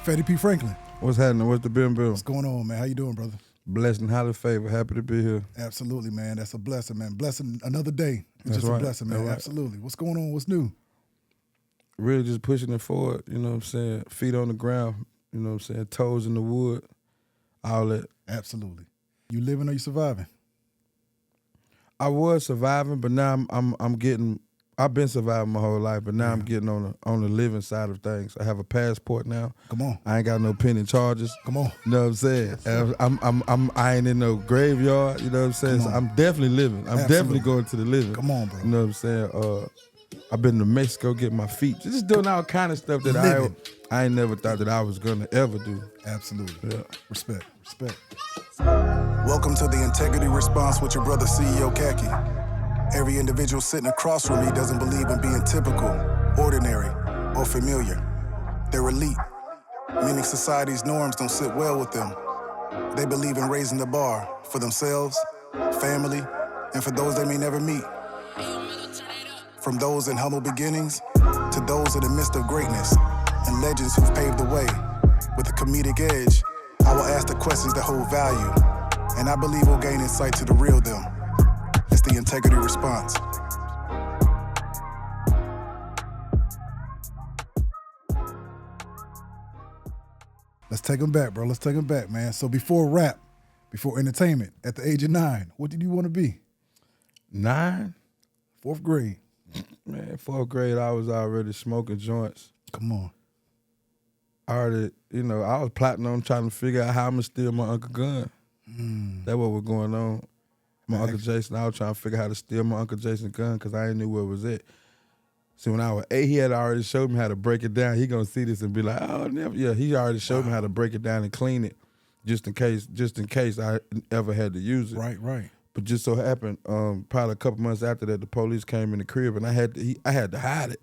Fetty P. Franklin. What's happening? What's the bill? What's going on, man? How you doing, brother? Blessed and highly favored. Happy to be here. Absolutely, man. That's a blessing, man. Blessing another day. It's That's just right. a blessing, man. That's right. Absolutely. What's going on? What's new? Really just pushing it forward, you know what I'm saying? Feet on the ground, you know what I'm saying? Toes in the wood, all that. Absolutely. You living or you surviving? I was surviving, but now I've been surviving my whole life, but now I'm getting on the living side of things. I have a passport now. Come on. I ain't got no pending charges. Come on. You know what I'm saying? I ain't in no graveyard, you know what I'm saying? So I'm definitely living. I'm definitely going to the living. Come on, bro. You know what I'm saying? I've been to Mexico getting my feet. Just doing all kind of stuff that I ain't never thought that I was gonna ever do. Absolutely. Yeah. Respect. Welcome to the Integrity Response with your brother CEO Khacki. Every individual sitting across from me doesn't believe in being typical, ordinary, or familiar. They're elite, meaning society's norms don't sit well with them. They believe in raising the bar for themselves, family, and for those they may never meet. From those in humble beginnings to those in the midst of greatness and legends who've paved the way. With a comedic edge, I will ask the questions that hold value, and I believe we'll gain insight to the real them. It's the Integrity Response. Let's take them back, bro. Let's take them back, man. So before rap, before entertainment, at the age of 9, what did you want to be? 9? 4th grade. Man, 4th grade, I was already smoking joints. Come on. I was plotting on trying to figure out how I'm gonna steal my Uncle gun. That's what was going on. My Uncle Jason, I was trying to figure out how to steal my Uncle Jason's gun because I didn't know where it was at. See, when I was 8, he had already showed me how to break it down. He gonna see this and be like, oh, never. Yeah, he already showed me how to break it down and clean it, just in case I ever had to use it. Right. But just so happened, probably a couple months after that, the police came in the crib and I had to hide it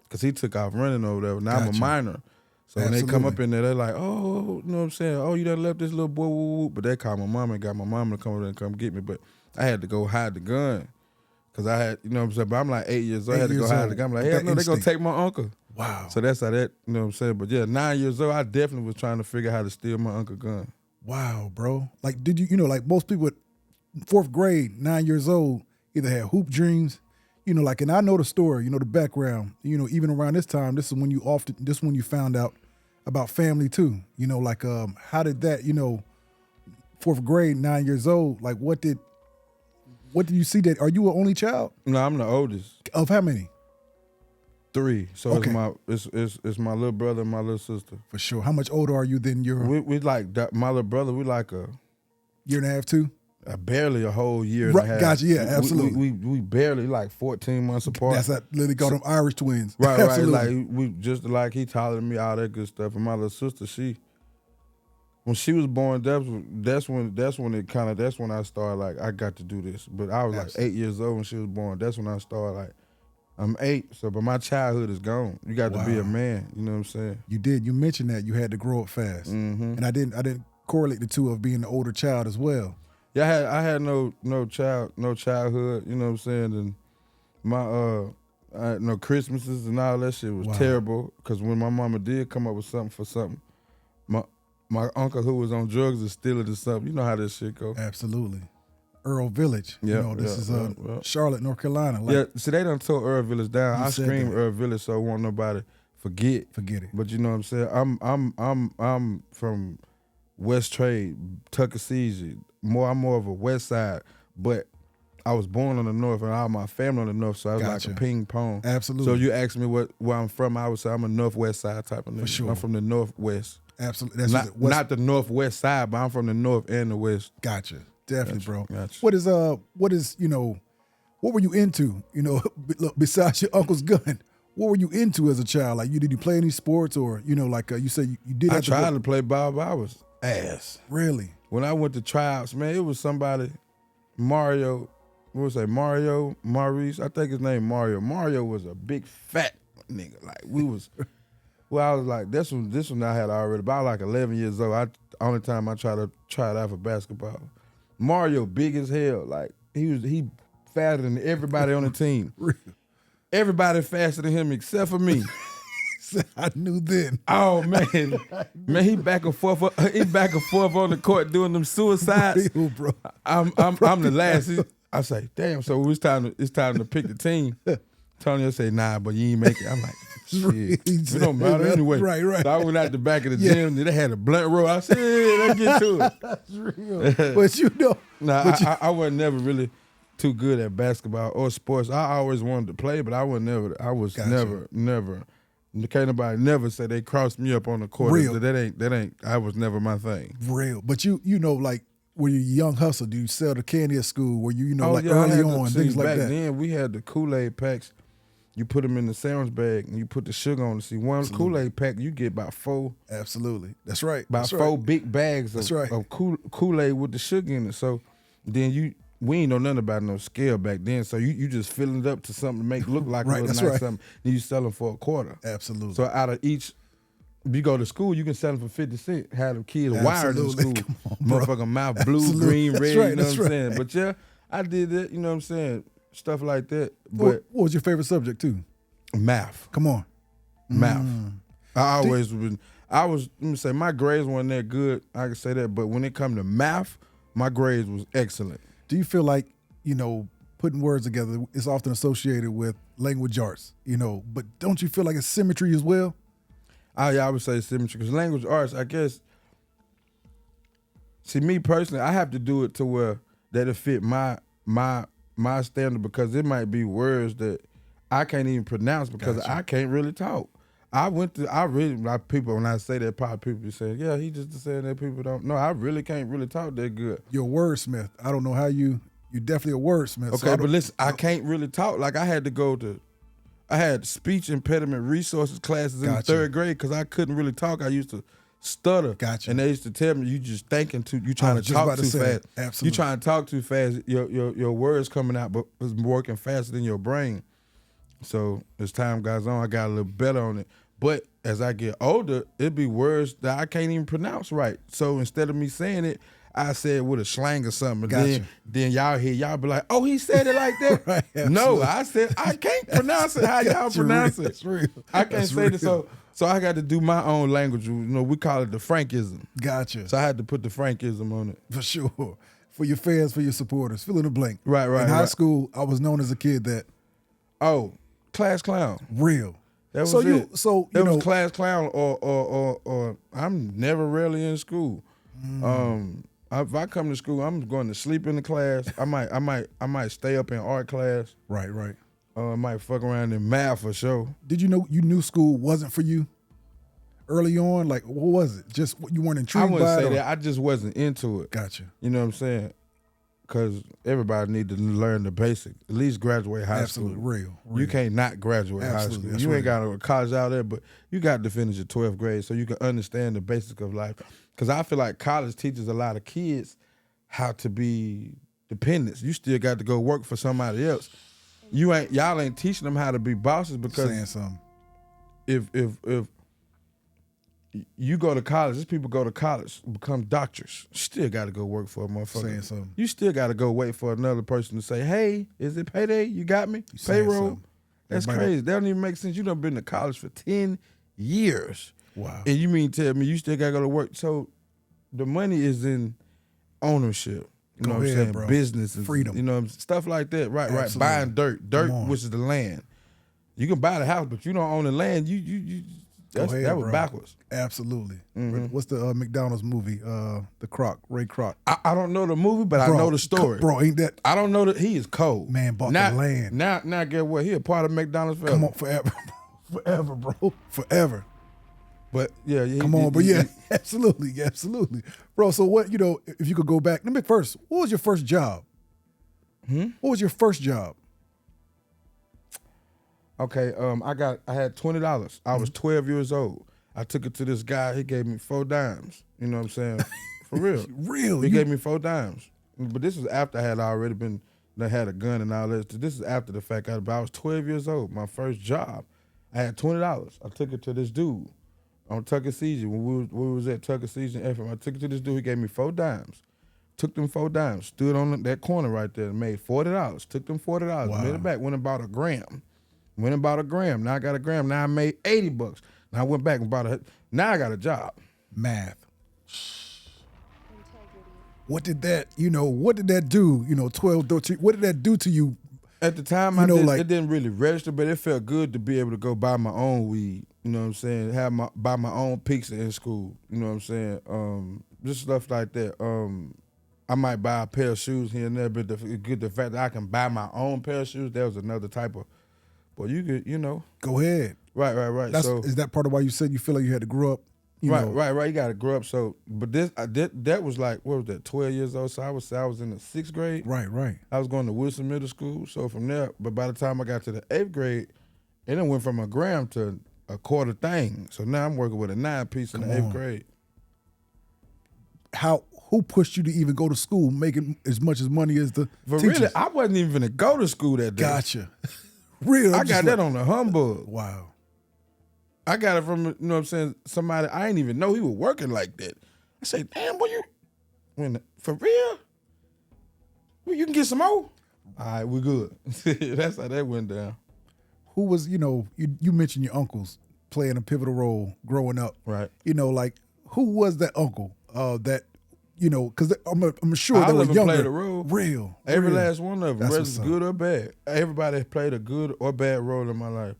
because he took off running over there. Now I'm a minor. So when they come up in there, they're like, oh, you know what I'm saying? Oh, you done left this little boy, woo, woo. But they called my mom and got my mom to come over there and come get me. But I had to go hide the gun because I had, you know what I'm saying? But I'm like 8 years old. I had to go hide the gun. I'm like, hell no, they're going to take my uncle. Wow. So that's how that, you know what I'm saying? But yeah, 9 years old, I definitely was trying to figure out how to steal my uncle gun. Wow, bro. Like, did you, like most people at 4th grade, 9 years old, either had hoop dreams, like, and I know the story, the background, even around this time, this is when you found out about family too, like, how did that, 4th grade, 9 years old, like, what did you see that, are you an only child? No, I'm the oldest. Of how many? 3. So okay. It's my little brother and my little sister. For sure. How much older are you than your? We like that. My little brother. We like a year and a half, 2. Barely a whole year and a half. Gotcha. Yeah, absolutely. We barely like 14 months apart. That's that. Literally call them Irish twins. Right. Absolutely. Like we just like he taller than me, all that good stuff. And my little sister, when she was born, that's when I started like I got to do this. But I was like 8 years old when she was born. That's when I started like. I'm 8, but my childhood is gone. You got to be a man. You know what I'm saying? You did. You mentioned that you had to grow up fast, and I didn't correlate the two of being the older child as well. Yeah, I had no childhood. You know what I'm saying? And my no Christmases and all that shit was terrible. Because when my mama did come up with something, my uncle who was on drugs is stealing to something. You know how this shit go. Absolutely. Earl Village. This is Charlotte, North Carolina. Like, see, they done tore Earl Village down. I scream Earl Village so won't nobody forget it. But you know what I'm saying? I'm from West Trade, Tuckasegee. I'm more of a West Side, but I was born on the North and all my family on the North, so I was like a ping pong. Absolutely. So you ask me where I'm from, I would say I'm a Northwest Side type of nigga. For sure. I'm from the Northwest. Absolutely. Not the Northwest Side, but I'm from the North and the West. Gotcha. Definitely, bro. Gotcha. What were you into, besides your uncle's gun? What were you into as a child? Like, did you play any sports or, like you said you did? I tried to play ball, but I was ass. Really? When I went to tryouts, man, it was somebody, Maurice, I think his name Mario. Mario was a big fat nigga. Like, we was, I was like, this one I had already, about like 11 years old. Only time I tried it out for basketball. Mario big as hell. Like, he faster than everybody on the team. Really? Everybody faster than him except for me. I knew then. Oh man, man, he back and forth on the court doing them suicides. Real, bro. I'm the last. I say, damn. So it's time to pick the team. Tony say, nah, but you ain't make it. I'm like, shit, it don't matter anyway. Right. So I went out the back of the gym. They had a blunt roll. I said, hey, let's get to it. That's real. But you know, I wasn't never really too good at basketball or sports. I always wanted to play, but I was never. Can't nobody never say they crossed me up on the court. Real. That ain't. I was never my thing. Real. But you know, like, were you a young hustler? Do you sell the candy at school? Were you know, I early had on, things like back that? Then we had the Kool-Aid packs. You put them in the sandwich bag and you put the sugar on. See, one Kool-Aid pack, you get about 4. Absolutely. That's right. About 4 big bags of Kool-Aid with the sugar in it. So then we ain't know nothing about no scale back then. So you just filling it up to something to make it look like Right, a little that's nice right. something. Then you sell them for a quarter. Absolutely. So out of each, if you go to school, you can sell them for 50 cents. Have the kids wired in school. Come on, bro. Motherfucking mouth blue, Absolutely. green, That's red, right, you know that's what I'm right. saying? But yeah, I did that, you know what I'm saying? Stuff like that. But What was your favorite subject too? math. Come on. Math. I always been. Let me say, my grades weren't that good. I can say that, but when it come to math, my grades was excellent. Do you feel like, you know, putting words together is often associated with language arts, you know, but don't you feel like it's symmetry as well? I would say symmetry, because language arts, I guess. See, me personally, I have to do it to where that it fit my standard, because it might be words that I can't even pronounce because Gotcha. I can't really talk. Like people, when I say that, probably people say, yeah, he just saying that people don't know. I really can't really talk that good. You're a wordsmith. I don't know how you're definitely a wordsmith. Okay, but listen, I can't really talk. Like I had speech impediment resources classes in the Gotcha. 3rd grade because I couldn't really talk. I used to stutter. Gotcha. And they used to tell me, you just thinking you trying to just talk about to too say fast. that. Absolutely. You trying to talk too fast. Your words coming out, but it's working faster than your brain. So as time goes on, I got a little better on it. But as I get older, it be words that I can't even pronounce right. So instead of me saying it, I say it with a slang or something. Gotcha. Then y'all be like, oh, he said it like that? Right, No, absolutely. I said, I can't pronounce it how y'all That's pronounce real. it. That's real. I can't That's say this. real. So I got to do my own language. You know, we call it the Frankism. Gotcha. So I had to put the Frankism on it. For sure. For your fans, for your supporters. Fill in the blank. Right. In high school, I was known as a kid that Oh, class clown. real. That was So it. you was know, class clown or I'm never really in school. If I come to school, I'm going to sleep in the class. I might stay up in art class. right. I might fuck around in math for sure. Did you know you knew school wasn't for you early on? Like, what was it? Just you weren't I intrigued wouldn't by say it? that. I just wasn't into it. Gotcha. You know what I'm saying? Because everybody need to learn the basics. At least graduate high Absolutely. school. Real. You can't not graduate high Absolutely. school. That's You ain't real. got to go to college out there, but you got to finish your 12th grade so you can understand the basics of life. Because I feel like college teaches a lot of kids how to be dependents. You still got to go work for somebody else. Y'all ain't teaching them how to be bosses, because Saying something. if you go to college, these people go to college, become doctors. You still got to go work for a motherfucker. Saying something. You still got to go wait for another person to say, hey, is it payday? You got me? saying Payroll? something. That's Everybody- crazy. That don't even make sense. You done been to college for 10 years. Wow. And you mean tell me you still got to go to work? So the money is in ownership. You Go know what I'm ahead, saying? bro. Business. Freedom. You know, stuff like that. Right. Absolutely. Buying dirt. Dirt, Come on. which is the land. You can buy the house, but you don't own the land. Go ahead, that was bro. backwards. Absolutely. Mm-hmm. What's the McDonald's movie? The Croc, Ray Kroc. I don't know the movie, but I Bro, know the story. Bro, ain't that I don't know that he is cold. Man bought the land. Now get what? He a part of McDonald's forever. come on forever, forever, bro, forever. But yeah, Come on, but yeah, absolutely, bro. So what? You know, if you could go back, let me first. What was your first job? What was your first job? Okay, I had $20. I was 12 years old. I took it to this guy. He gave me 4 dimes. You know what I'm saying? For real. Real. He You- gave me 4 dimes. But this was after I had already been, I had a gun and all that. This is after the fact. I was 12 years old. My first job. I had $20. I took it to this dude on Tuckasegee. When we was at Tuckasegee and FM, I took it to this dude. He gave me 4 dimes. Took them 4 dimes. Stood on that corner right there and made $40. Took them $40. Wow. Made it back. Went and bought a gram. Now I got a gram. Now I made $80. And I went back and bought now I got a job. Math. What did that do? 12, 13, what did that do to you? At the time, it didn't really register, but it felt good to be able to go buy my own weed. You know what I'm saying? Buy my own pizza in school. You know what I'm saying? Just stuff like that. I might buy a pair of shoes here and there, but the fact that I can buy my own pair of shoes, that was another type of. Well, you could, Go ahead. Right. Is that part of why you said you feel like you had to grow up? Right. You got to grow up. So, but that was like, what was that? 12 years old. So I was in the 6th grade. Right. I was going to Wilson Middle School. So from there, but by the time I got to the 8th grade, it then went from a gram to a quarter thing. So now I'm working with a 9-piece in the 8th grade. Who pushed you to even go to school, making as much as money as the But teachers? really, I wasn't even going to go to school that day. Gotcha. Real. I got that on the humbug. Wow. I got it from, you know what I'm saying, somebody I didn't even know he was working like that. I say, damn, boy, for real? Well, you can get some more? All right, we're good. That's how that went down. Who was, you mentioned your uncles playing a pivotal role growing up. Right. Who was that uncle that, because I'm sure they were younger. Played a role. Real. Every last one of them, That's whether it's good or bad. Everybody played a good or bad role in my life.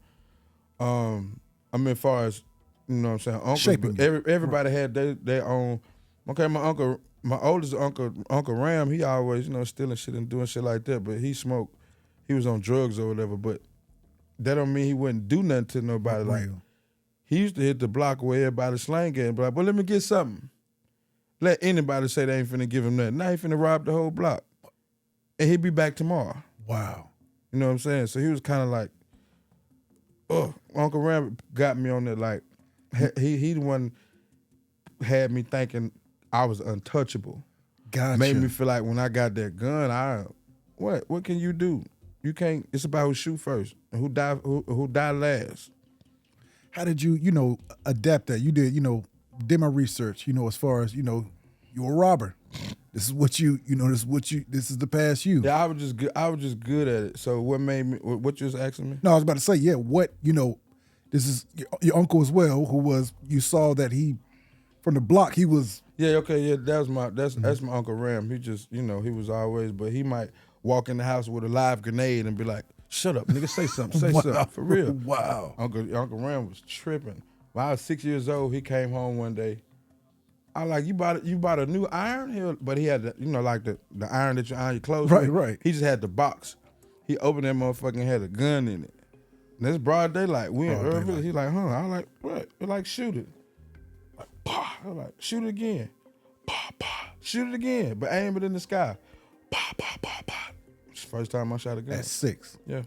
As far as, you know what I'm saying, uncles. Shaping Everybody had their own. Okay, my oldest Uncle Ram, he always, stealing shit and doing shit like that, but he smoked. He was on drugs or whatever, but that don't mean he wouldn't do nothing to nobody. Real. Like, he used to hit the block where everybody slang and be like, well, let me get something. Let anybody say they ain't finna give him nothing. Now he finna rob the whole block. And he'll be back tomorrow. Wow. You know what I'm saying? So he was kind of like, Uncle Ram got me on that, like, he the one had me thinking I was untouchable. Gotcha. Made me feel like when I got that gun, what can you do? You can't, it's about who shoot first and who die last. How did you, adapt that? You did my research, as far as, you're a robber. This is what this is the past you. Yeah, I was just good at it. So what made me, what you was asking me? No, I was about to say, yeah, this is your uncle as well, you saw that he, from the block, he was. Yeah, okay, yeah, that's my Uncle Ram. He just, he was always, but he might walk in the house with a live grenade and be like, shut up, nigga, say something, something, for real. Wow. Uncle Ram was tripping. When I was 6 years old, he came home one day. I like, you bought a new iron? But he had the iron that you iron your clothes with. Right. He just had the box. He opened that motherfucker and had a gun in it. And it's broad daylight. We in Earlville. He's like, huh? I was like, what? We're like, shoot it. Like, pah. I was like, shoot it again. Pah, pah. Shoot it again. But aim it in the sky. Pah, pah, pah, pah. It's the first time I shot a gun. At 6. Yeah.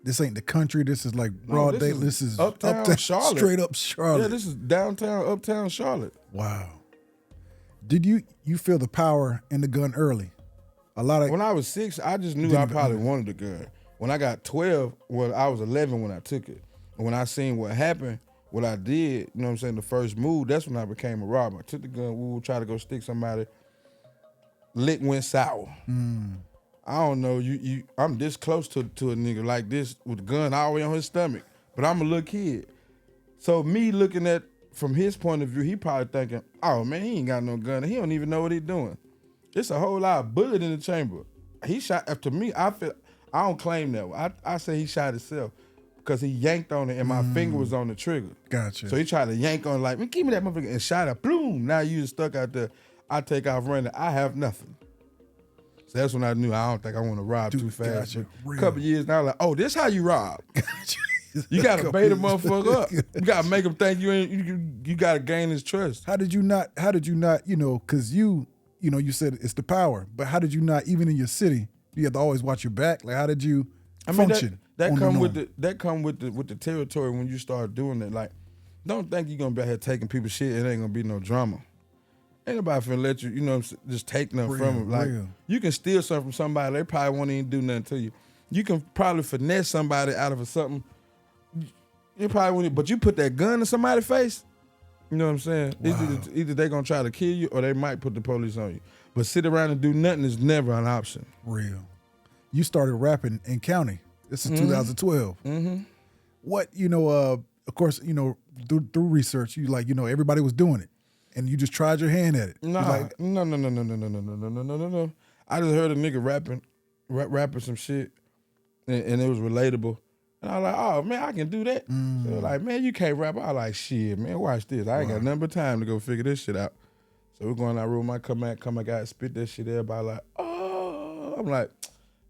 This ain't the country. This is like broad day. This is uptown Charlotte. Straight up Charlotte. Yeah, this is uptown Charlotte. Wow. Did you feel the power in the gun early? When I was 6, I just knew I probably wanted a gun. When I got 12, I was 11 when I took it. And when I seen what happened, what I did, the first move, that's when I became a robber. I took the gun, we would try to go stick somebody. Lick went sour. I don't know, I'm this close to a nigga like this with a gun all the way on his stomach, but I'm a little kid. So me looking at, from his point of view, he probably thinking, oh man, he ain't got no gun. He don't even know what he doing. It's a whole lot of bullet in the chamber. He shot, after me, I don't claim that. I say he shot himself because he yanked on it and my finger was on the trigger. Gotcha. So he tried to yank on it like, man, give me that motherfucker, and shot it, boom. Now you stuck out there. I take off running. I have nothing. So that's when I knew I don't think I want to rob too fast. Gotcha. A couple years now, like, oh, this how you rob. You gotta bait a motherfucker up. You gotta make him think you gotta gain his trust. How did you not, because you said it's the power, but how did you not, even in your city, you have to always watch your back? Like, how did you function? That come with the territory when you start doing that. Like, don't think you're gonna be out here taking people's shit. It ain't gonna be no drama. Ain't nobody finna let you, just take nothing from them. Like, you can steal something from somebody, they probably won't even do nothing to you. You can probably finesse somebody out of something. You probably won't, but you put that gun in somebody's face, you know what I'm saying? Wow. Either they gonna try to kill you or they might put the police on you. But sit around and do nothing is never an option. Real. You started rapping in county. This is 2012. Mm-hmm. What, of course, you know, through research, you like, you know, everybody was doing it, and you just tried your hand at it. Nah, Like, no. I just heard a nigga rapping some shit, and it was relatable. And I was like, oh, man, I can do that. So like, man, you can't rap. I was like, shit, man, watch this. I ain't got nothing but time to go figure this shit out. So we're going out room. I come back out, spit that shit. Everybody like, oh. I'm like,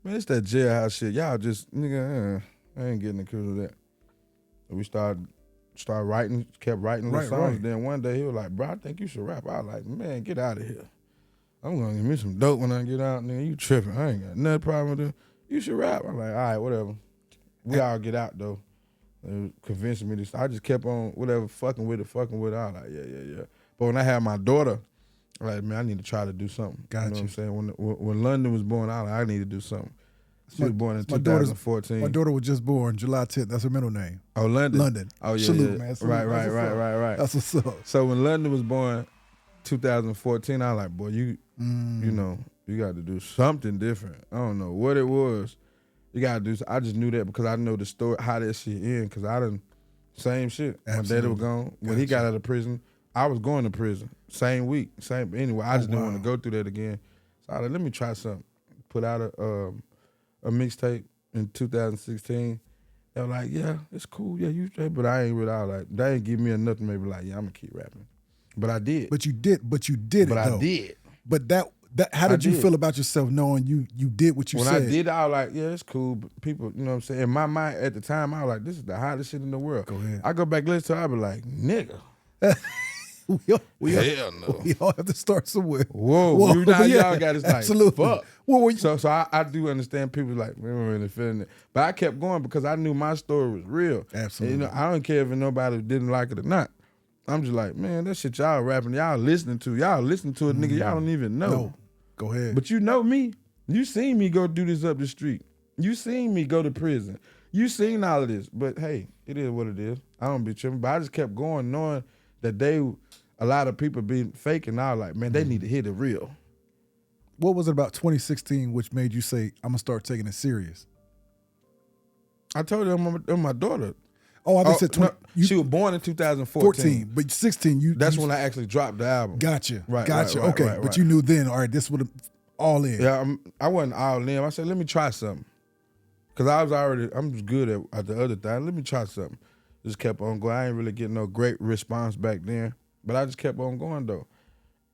man, it's that jailhouse shit. Y'all just, nigga, I ain't getting the of that. So we started writing, kept writing the songs. Right. Then one day he was like, bro, I think you should rap. I was like, man, get out of here. I'm going to give me some dope when I get out. Nigga, you tripping. I ain't got nothing problem with it. You should rap. I'm like, all right, whatever. We all get out, though. They convinced me to. I just kept on, whatever, fucking with it. I was like, yeah. But when I had my daughter, I'm like, man, I need to try to do something. Gotcha. You know what I'm saying? When London was born, I was like, I need to do something. She was born in 2014. My daughter was just born July 10th. That's her middle name. Oh, London? London. Oh, yeah. Salute, yeah. man. Salute. Right. That's what's up. So when London was born, 2014, I was like, boy, you know, you got to do something different. I don't know what it was. You got to do. I just knew that because I know the story, how that shit ended, because I done, same shit. Absolutely. My daddy was gone. When he got out of prison, I was going to prison. Same week. Anyway, I just didn't want to go through that again. So I was like, let me try something. Put out a mixtape in 2016. They were like, yeah, it's cool. Yeah, you straight. But I ain't really, I was like, they ain't give me enough to maybe like, yeah, I'm going to keep rapping. But I did. But you did it, though. I did. But that how did you feel about yourself knowing you did what you said? When I did, I was like, yeah, it's cool. But people, you know what I'm saying? In my mind at the time, I was like, this is the hottest shit in the world. Go ahead. I go back listen to it, I be like, nigga. Hell no. We all have to start somewhere. Whoa. You know, y'all got to absolutely. Fuck. Well, so I do understand people like, we don't really feeling it. But I kept going because I knew my story was real. Absolutely. And, you know, I don't care if nobody didn't like it or not. I'm just like, man, that shit y'all rapping, y'all listening to it, nigga, y'all don't even know. No. Go ahead. But you know me. You seen me go do this up the street. You seen me go to prison. You seen all of this. But hey, it is what it is. I don't be tripping. But I just kept going knowing that a lot of people be faking. I was like, man, they need to hit it real. What was it about 2016 which made you say, I'm going to start taking it serious? I told you I'm my daughter. Oh, I said 20. She was born in 2014. But 16, That's when I actually dropped the album. Gotcha. Right. Okay. Right. But you knew then, all right, this would have all in. Yeah, I wasn't all in. I said, let me try something. Because I'm just good at the other thing. Let me try something. Just kept on going. I ain't really getting no great response back then. But I just kept on going, though.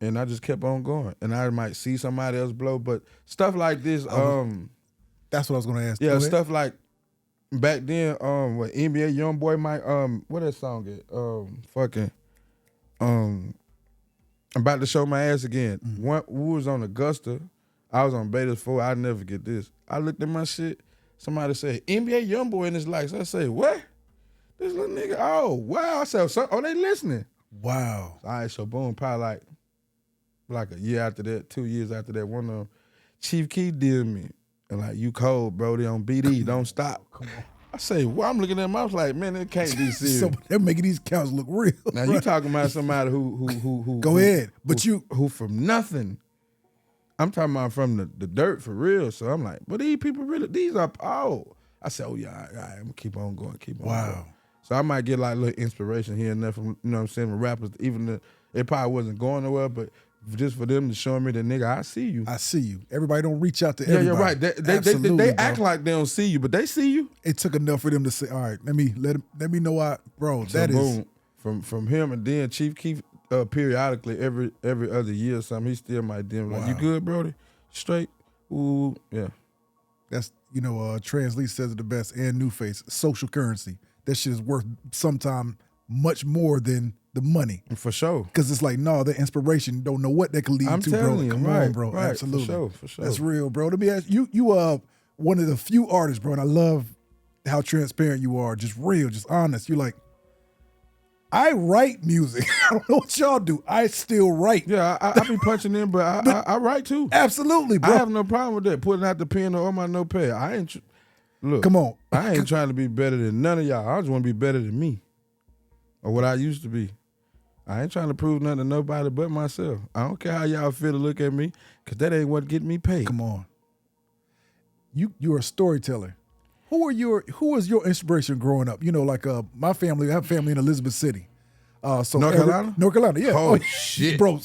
And I just kept on going. And I might see somebody else blow. But stuff like this. That's what I was going to ask. Yeah, stuff like, back then, what NBA YoungBoy might, what that song get? I'm about to show my ass again. We was on Augusta. I was on Beta's 4. I'd never get this. I looked at my shit. Somebody said, NBA YoungBoy in his life. So I say, what? This little nigga, oh, wow. I said, they listening. Wow. All right, so boom, probably like a year after that, 2 years after that, one of them, Chief Keef did me. And like, you cold, bro. They on BD. Don't stop. Come on. I say, well, I'm looking at them. I was like, man, it can't be serious. So they're making these counts look real. Now you talking about somebody who go ahead, but who from nothing. I'm talking about from the dirt for real. So I'm like, but these people really, these are I said, oh yeah, all right, I'm gonna keep on going. Wow. So I might get like a little inspiration here and there from, you know what I'm saying, from rappers, even though it probably wasn't going nowhere, but just for them to show me that, nigga, I see you. I see you. Everybody don't reach out to everybody. Yeah, you're right. They act like they don't see you, but they see you. It took enough for them to say, all right, let me know bro, so that boom, is from him, and then Chief Keef periodically every other year or something, he still might dim like, you good, Brody? Straight? Ooh, yeah. That's, Trans Lee says it the best, and New Face, social currency. That shit is worth sometime much more than the money. For sure. Because it's like, no, the inspiration, don't know what that could lead to, bro. You, Come right, on, bro. Right, absolutely. For sure. That's real, bro. Let me ask you, one of the few artists, bro, and I love how transparent you are, just real, just honest. You're like, I write music. I don't know what y'all do. I still write. Yeah, I be punching in, but I write too. Absolutely, bro. I have no problem with that, putting out the pen on my notepad. I ain't, look. Come on. I ain't trying to be better than none of y'all. I just want to be better than me or what I used to be. I ain't trying to prove nothing to nobody but myself. I don't care how y'all feel to look at me, because that ain't what get me paid. Come on. You're a storyteller. Who was your inspiration growing up? You know, like my family, I have family in Elizabeth City. So North Carolina? North Carolina, yeah. Oh, shit. Bro,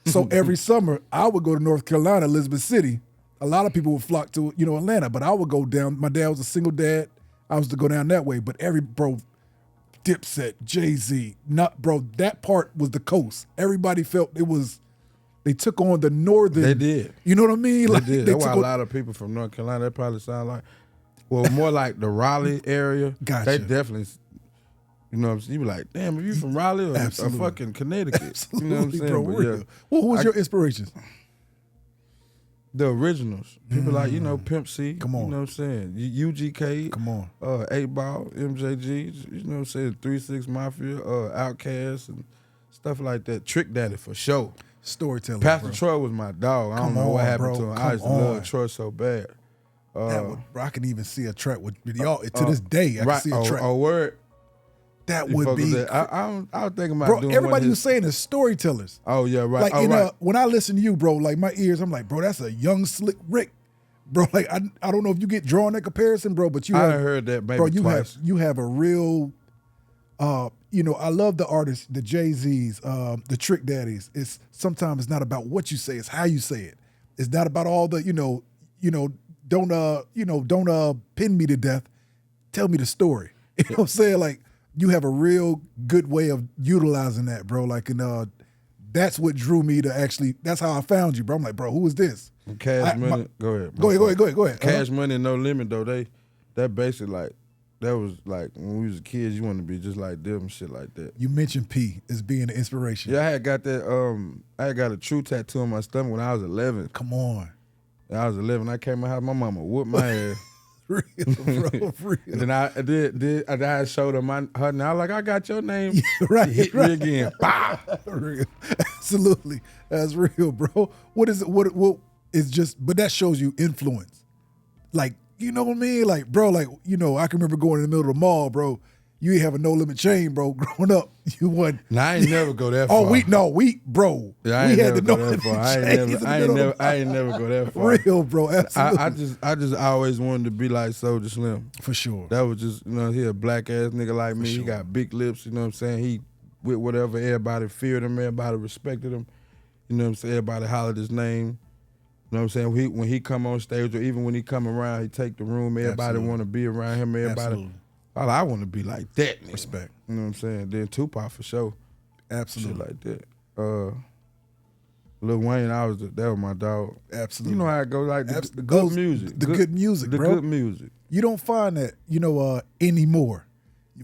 so every summer I would go to North Carolina, Elizabeth City. A lot of people would flock to, Atlanta, but I would go down. My dad was a single dad. I was to go down that way, but Dipset, Jay-Z, that part was the coast. Everybody felt they took on the northern. They did. You know what I mean? They Like, did. That's why a lot of people from North Carolina, they probably sound like, well, more like the Raleigh area. Gotcha. They definitely, you know what I'm saying? You be like, damn, are you from Raleigh or fucking Connecticut? Absolutely, You know what I'm saying? bro, But real. yeah, Who was your inspirations? the originals. People like, Pimp C. Come on. You know what I'm saying? UGK. Come on. 8-Ball, MJG, you know what I'm saying? 3-6 Mafia, Outkast, and stuff like that. Trick Daddy for sure. Storytelling, Pastor bro. Troy was my dog. I don't know what happened to him. I used to love Troy so bad. Bro, I can even see a track with y'all. To this day, I can see a track. Oh, word. That You would fuck be. with that. I was thinking about Bro, doing everybody one was saying is storytellers. Oh, yeah, right. Like, when I listen to you, bro, like my ears, I'm like, bro, that's a young slick Rick. Bro, like I don't know if you get drawn that comparison, bro, but I heard that maybe twice. You have a real I love the artists, the Jay-Z's, the Trick Daddies. Sometimes it's not about what you say, it's how you say it. It's not about all the, don't pin me to death. Tell me the story. You know what I'm saying? Like, you have a real good way of utilizing that, bro. Like, that's what drew me to actually, that's how I found you, bro. I'm like, bro, who is this? Cash Money, go ahead. Go ahead. Cash Money and No Limit, though, that basically like, that was like, when we was kids, you wanted to be just like them and shit like that. You mentioned P as being the inspiration. Yeah, I had got that, I had got a true tattoo on my stomach when I was 11. Come on. When I was 11, I came out, my mama whooped my ass. Real, bro, real. And then I showed her her, and I was like, I got your name. Right, She hit me again. Bah! Real. Absolutely. That's real, bro. What is it? What is just, but that shows you influence. Like, you know what I mean? Like, bro, like, I can remember going in the middle of the mall, bro. You ain't have a No Limit chain, bro. Growing up, you wasn't. Nah, I ain't never go that far. Bro. Yeah, I ain't never go that far. I ain't never go that far. Real, bro. Absolutely. I just always wanted to be like Soulja Slim. For sure. That was just, he a black ass nigga like me. He got big lips, you know what I'm saying? He with whatever, everybody feared him, everybody respected him. You know what I'm saying? Everybody hollered his name. You know what I'm saying? When he come on stage, or even when he come around, he take the room. Everybody want to be around him. Everybody. Absolutely. I want to be like that, nigga. Respect. You know what I'm saying? Then Tupac for sure. Absolutely. Shit like that. Lil Wayne, that was my dog. Absolutely. You know how it goes, like the good music. The good music, the bro. good music. You don't find that, anymore.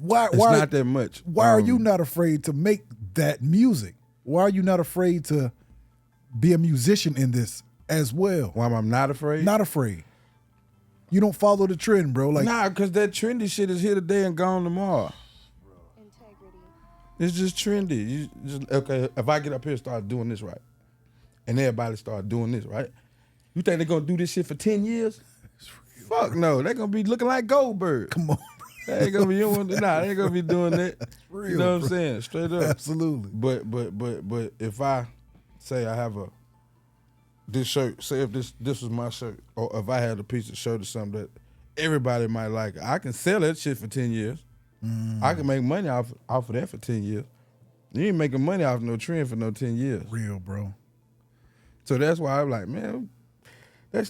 Why? It's not that much. Why are you not afraid to make that music? Why are you not afraid to be a musician in this as well? Why am I not afraid? Not afraid. You don't follow the trend, bro. Like, nah, because that trendy shit is here today and gone tomorrow. Integrity. It's just trendy. Okay, if I get up here and start doing this right, and everybody start doing this right, you think they're gonna do this shit for 10 years? Fuck no, they're gonna be looking like Goldberg. come on, They ain't gonna be they ain't gonna be doing that. real, You know what bro. I'm saying? Straight up. Absolutely. But if I say I have this shirt, say if this was my shirt, or if I had a piece of shirt or something that everybody might like, I can sell that shit for 10 years. I can make money off of that for 10 years. You ain't making money off no trend for no 10 years. Real, bro. So that's why I'm like, man, I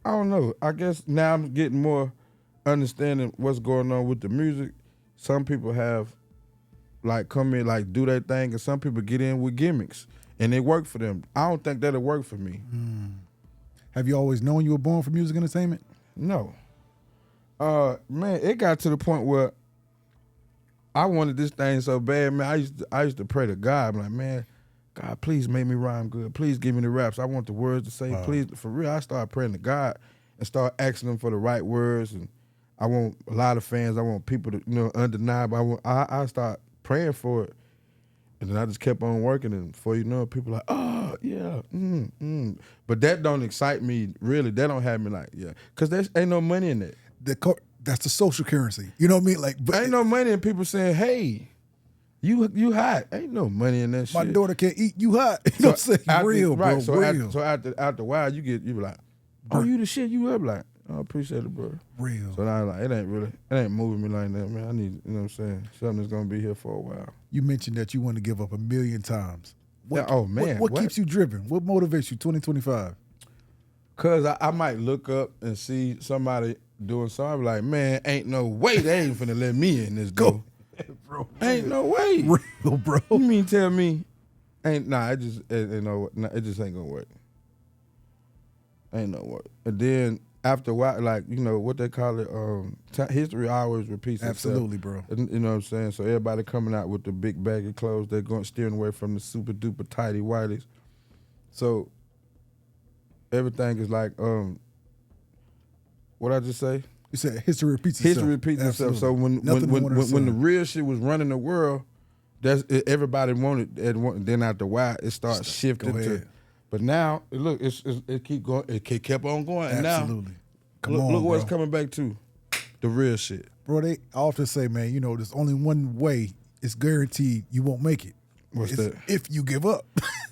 don't know. I guess now I'm getting more understanding what's going on with the music. Some people have come in, do their thing, and some people get in with gimmicks. And it worked for them. I don't think that'll work for me. Have you always known you were born for music entertainment? No. Man, it got to the point where I wanted this thing so bad, man. I used to pray to God. I'm like, man, God, please make me rhyme good. Please give me the raps. I want the words to say. Please, for real. I started praying to God and start asking them for the right words. And I want a lot of fans. I want people to, undeniable. I start praying for it. And then I just kept on working, and before you know it, people like, oh, yeah, But that don't excite me, really. That don't have me like, yeah. Because there ain't no money in that. That's the social currency. You know what I mean? Like, but Ain't no money in people saying, hey, you hot. Ain't no money in that shit. my daughter can't eat you hot. You know what I'm saying? Real, bro. So real. after a while, you be like, oh, you the shit, you up? Like, I appreciate it, bro. Real. So now like, it ain't moving me like that, man. I need, you know what I'm saying, something that's gonna be here for a while. You mentioned that you want to give up 1,000,000 times. Yeah, oh man, What keeps you driven? What motivates you 2025? Cause I might look up and see somebody doing something like, man, ain't no way they ain't finna let me in this door. Bro, Ain't no way. real, bro. You mean tell me it just it just ain't gonna work. Ain't no work. And then after a while, like, you know, what they call it, history always repeats itself. Absolutely, bro. And, you know what I'm saying? So everybody coming out with the big bag of clothes, they're going steering away from the super duper tighty whities. So everything is like, what I just say? You said history repeats itself. History repeats itself. So when the real shit was running the world, everybody wanted it. Then after a while, it starts shifting to. But now, look, it keep going. It kept on going. And Absolutely. now, look what it's coming back to, the real shit. Bro, they often say, man, you know, there's only one way it's guaranteed you won't make it. What's that? If you give up.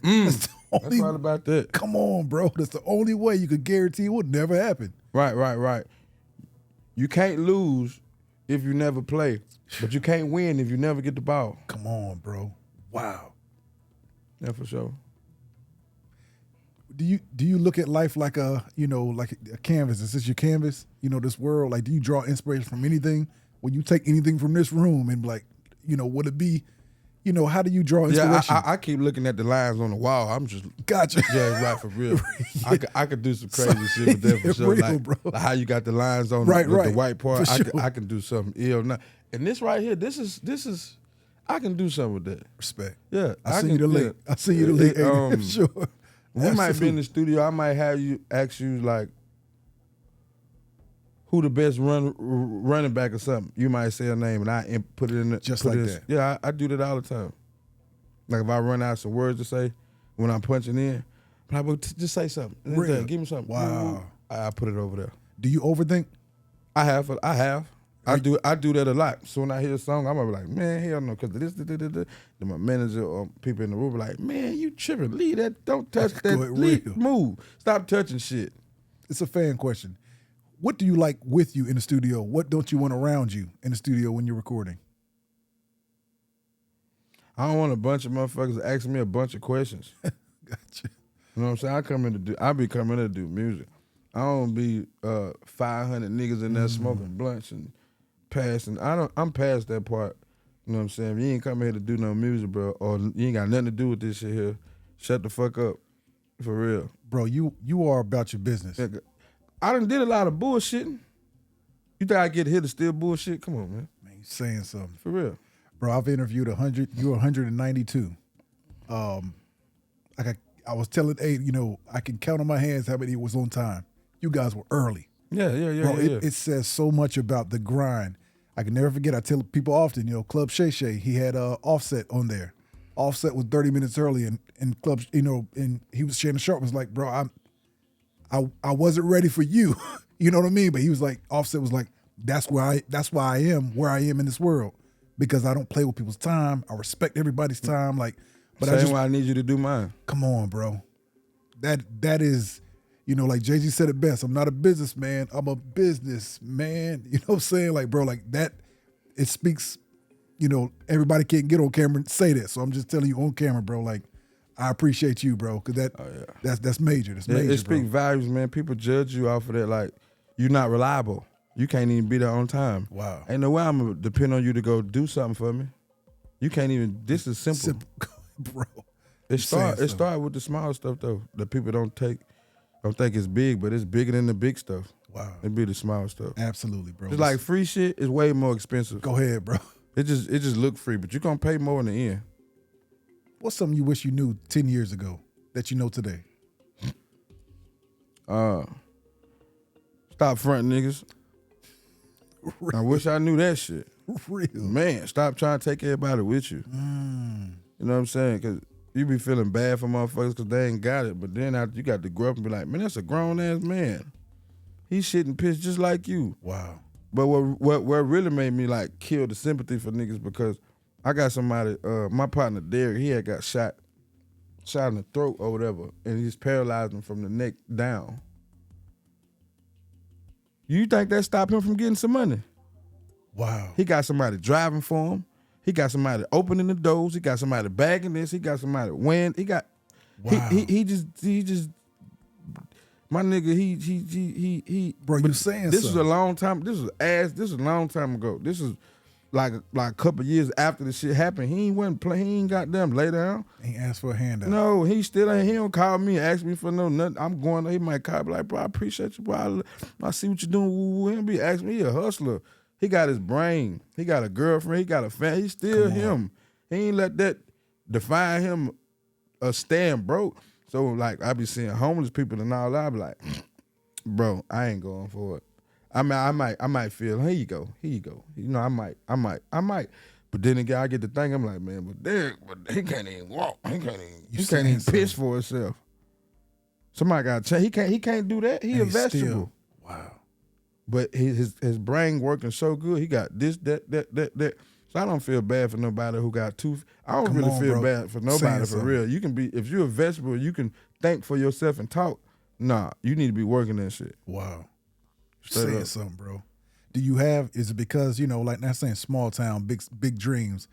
That's right about that. Come on, bro. That's the only way you could guarantee it would never happen. Right. You can't lose if you never play, but you can't win if you never get the ball. Come on, bro. Wow. Yeah, for sure. Do you look at life like a canvas? Is this your canvas? You know, this world. Like, do you draw inspiration from anything? When you take anything from this room and like, you know, would it be, you know, how do you draw inspiration? Yeah, I keep looking at the lines on the wall. I'm just gotcha. Yeah, right, for real. Yeah. I could do some crazy shit with that for sure. Real, bro. Like how you got the lines on the white part. I can do something ill now. And this right here, this is I can do something with that. Respect. Yeah, I see you the link. I see you the link. Sure. We might be in the studio. I might have you ask you like, who the best running back or something. You might say a name and I put it in the, just like that. Yeah, I do that all the time. Like if I run out some words to say when I'm punching in, I'm like, just say something. Really? Give me something. Wow. I put it over there. Do you overthink? I have. I do that a lot. So when I hear a song, I'm gonna be like, man, hell no, because this. Then my manager or people in the room be like, man, you tripping. Leave that. Don't touch that. Move. Stop touching shit. It's a fan question. What do you like with you in the studio? What don't you want around you in the studio when you're recording? I don't want a bunch of motherfuckers asking me a bunch of questions. Gotcha. You know what I'm saying? I be coming to do music. I don't be 500 niggas in there smoking blunts and passing. I'm past that part. You know what I'm saying? If you ain't coming here to do no music, bro, or you ain't got nothing to do with this shit here, shut the fuck up. For real. Bro, you are about your business. Yeah, I done did a lot of bullshitting. You think I get hit to still bullshit? Come on, man. Man, you saying something. For real. Bro, I've interviewed 100. You were 192. I was telling Abe, you know, I can count on my hands how many was on time. You guys were early. Yeah. Bro, it says so much about the grind. I can never forget. I tell people often, you know, Club Shay Shay, he had Offset on there. Offset was 30 minutes early, and Club, you know, and he was Shannon Sharp was like, bro, I wasn't ready for you. You know what I mean? But he was like, Offset was like, that's why I am where I am in this world, because I don't play with people's time. I respect everybody's time. Like, but Same way I need you to do mine. Come on, bro. That is, you know, like Jay-Z said it best. I'm not a businessman. I'm a businessman. You know what I'm saying? Like, bro, like that, it speaks, you know, everybody can't get on camera and say that. So I'm just telling you on camera, bro, like, I appreciate you, bro, because that's major. That's major, it speaks values, man. People judge you off of that, like, you're not reliable. You can't even be there on time. Wow. Ain't no way I'm going to depend on you to go do something for me. You can't even, this is simple. Bro. It start with the small stuff, though, that people don't think it's big, but it's bigger than the big stuff. Wow. It be the small stuff. Absolutely, bro. It's like free shit is way more expensive. Go ahead, bro. It just look free, but you're going to pay more in the end. What's something you wish you knew 10 years ago that you know today? Stop fronting niggas. Real. I wish I knew that shit. Real. Man, stop trying to take everybody with you. You know what I'm saying? Because you be feeling bad for motherfuckers because they ain't got it. But then after you got to grow up and be like, man, that's a grown-ass man. He shit and piss just like you. Wow. But what really made me like kill the sympathy for niggas, because I got somebody, my partner Derek, he had got shot in the throat or whatever, and he's paralyzed him from the neck down. You think that stopped him from getting some money? Wow. He got somebody driving for him. He got somebody opening the doors. He got somebody bagging this. He got somebody weighing. He got. Wow. He just. My nigga, he. Bro, you saying this something. is a long time. This is a long time ago. This is like a couple years after the shit happened. He wasn't playing. He ain't got them lay down. He asked for a handout. No, he still ain't. He don't call me, ask me for no nothing. I'm going. He might call me like, bro, I appreciate you, bro. I see what you're doing. He'll be asking me. He a hustler. He got his brain. He got a girlfriend. He got a family. He's still him. He ain't let that define him staying broke. So like I be seeing homeless people and all that. I be like, bro, I ain't going for it. I mean, I might feel, here you go. You know, I might. But then again, I get to think, I'm like, man, but he can't even walk. He can't even piss for himself. Somebody got to change. He can't do that. He a vegetable. Still, wow. But his brain working so good. He got this, that. So I don't feel bad for nobody who got two. I don't really feel bad for nobody for real. You can be, if you're a vegetable, you can think for yourself and talk. Nah, you need to be working that shit. Wow. Straight Saying up. something, bro. Do you have, is it because, you know, like not saying small town, big dreams,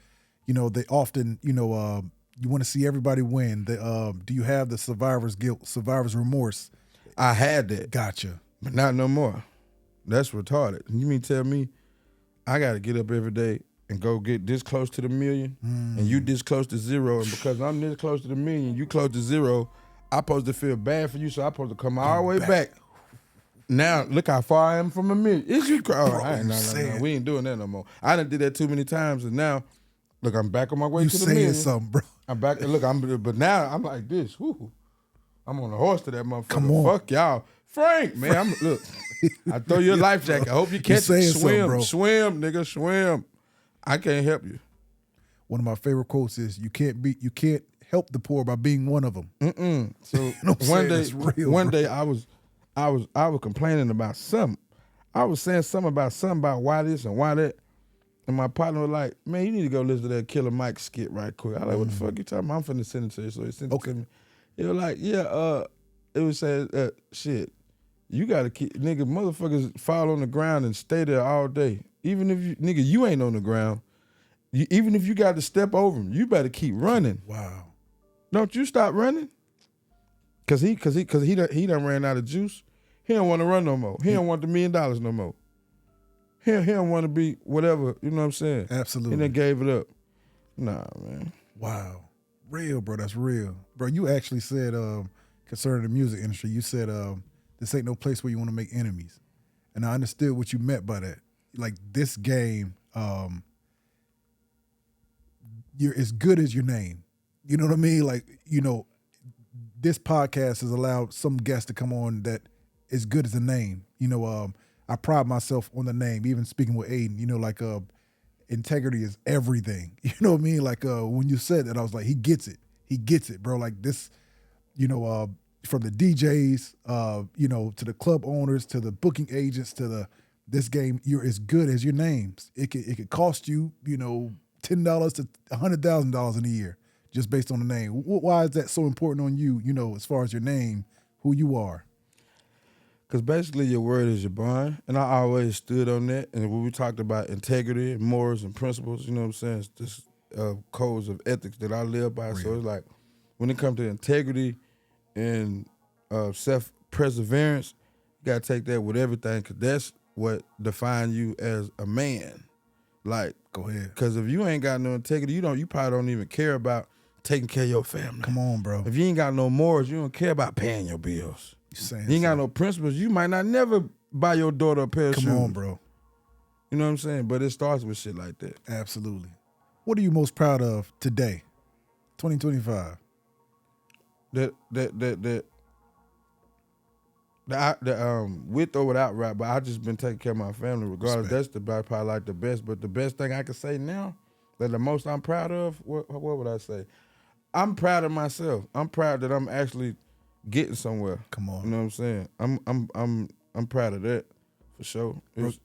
you know, they often, you know, you want to see everybody win. Do you have the survivor's guilt, survivor's remorse? I had that. Gotcha. But not no more. That's retarded. You mean tell me I got to get up every day and go get this close to the million and you this close to zero, and because I'm this close to the million, you close to zero, I'm supposed to feel bad for you, so I'm supposed to come all the way back. Now, look how far I am from a million. Is you crying? No. We ain't doing that no more. I done did that too many times, and now, look, I'm back on my way to the million. You saying something, bro. I'm back. Look, but now I'm like this. Woo. I'm on a horse to that motherfucker. Come on. Fuck y'all. Frank, man, look, I throw you a life jacket. I hope you catch it. Swim, nigga, swim. I can't help you. One of my favorite quotes is, "You can't help the poor by being one of them." So You know one day I was complaining about something. I was saying something about why this and why that, and my partner was like, "Man, you need to go listen to that Killer Mike skit right quick." I like, "What the fuck you talking about?" I'm finna send it to you. So he sent it to me. It was like, it was saying, shit, you gotta keep, nigga, motherfuckers fall on the ground and stay there all day. Even if you ain't on the ground, even if you got to step over them, you better keep running. Wow. Don't you stop running? Cause he done ran out of juice. He don't want to run no more. He don't want the $1 million no more. He don't want to be whatever, you know what I'm saying? Absolutely. He done gave it up. Nah, man. Wow. Real, bro. That's real. Bro, you actually said, concerning the music industry, you said, this ain't no place where you want to make enemies. And I understood what you meant by that. Like, this game, you're as good as your name. You know what I mean? Like, you know, this podcast has allowed some guests to come on that is good as a name. You know, I pride myself on the name, even speaking with Aiden, you know, like, integrity is everything. You know what I mean? Like, when you said that, I was like, he gets it. He gets it, bro. Like this, you know, from the DJs, you know, to the club owners, to the booking agents, to this game, you're as good as your names. It could cost you, you know, $10 to $100,000 in a year just based on the name. Why is that so important on you, you know, as far as your name, who you are? Because basically your word is your bond, and I always stood on that. And when we talked about integrity and morals and principles, you know what I'm saying, it's just codes of ethics that I live by. Real. So it's like when it comes to integrity and self-perseverance, you got to take that with everything, because that's what defines you as a man. Like, go ahead. Because if you ain't got no integrity, you probably don't even care about taking care of your family. Come on, bro. If you ain't got no morals, you don't care about paying your bills. You ain't got no principles, you might not never buy your daughter a pair of shoes. Come on, bro. You know what I'm saying? But it starts with shit like that. Absolutely. What are you most proud of today, 2025? With or without rap, but I just been taking care of my family regardless. Respect. That's probably like the best. But the best thing I can say now, that the most I'm proud of, what would I say? I'm proud of myself. I'm proud that I'm actually getting somewhere. Come on. You know what I'm saying? I'm proud of that for sure. It's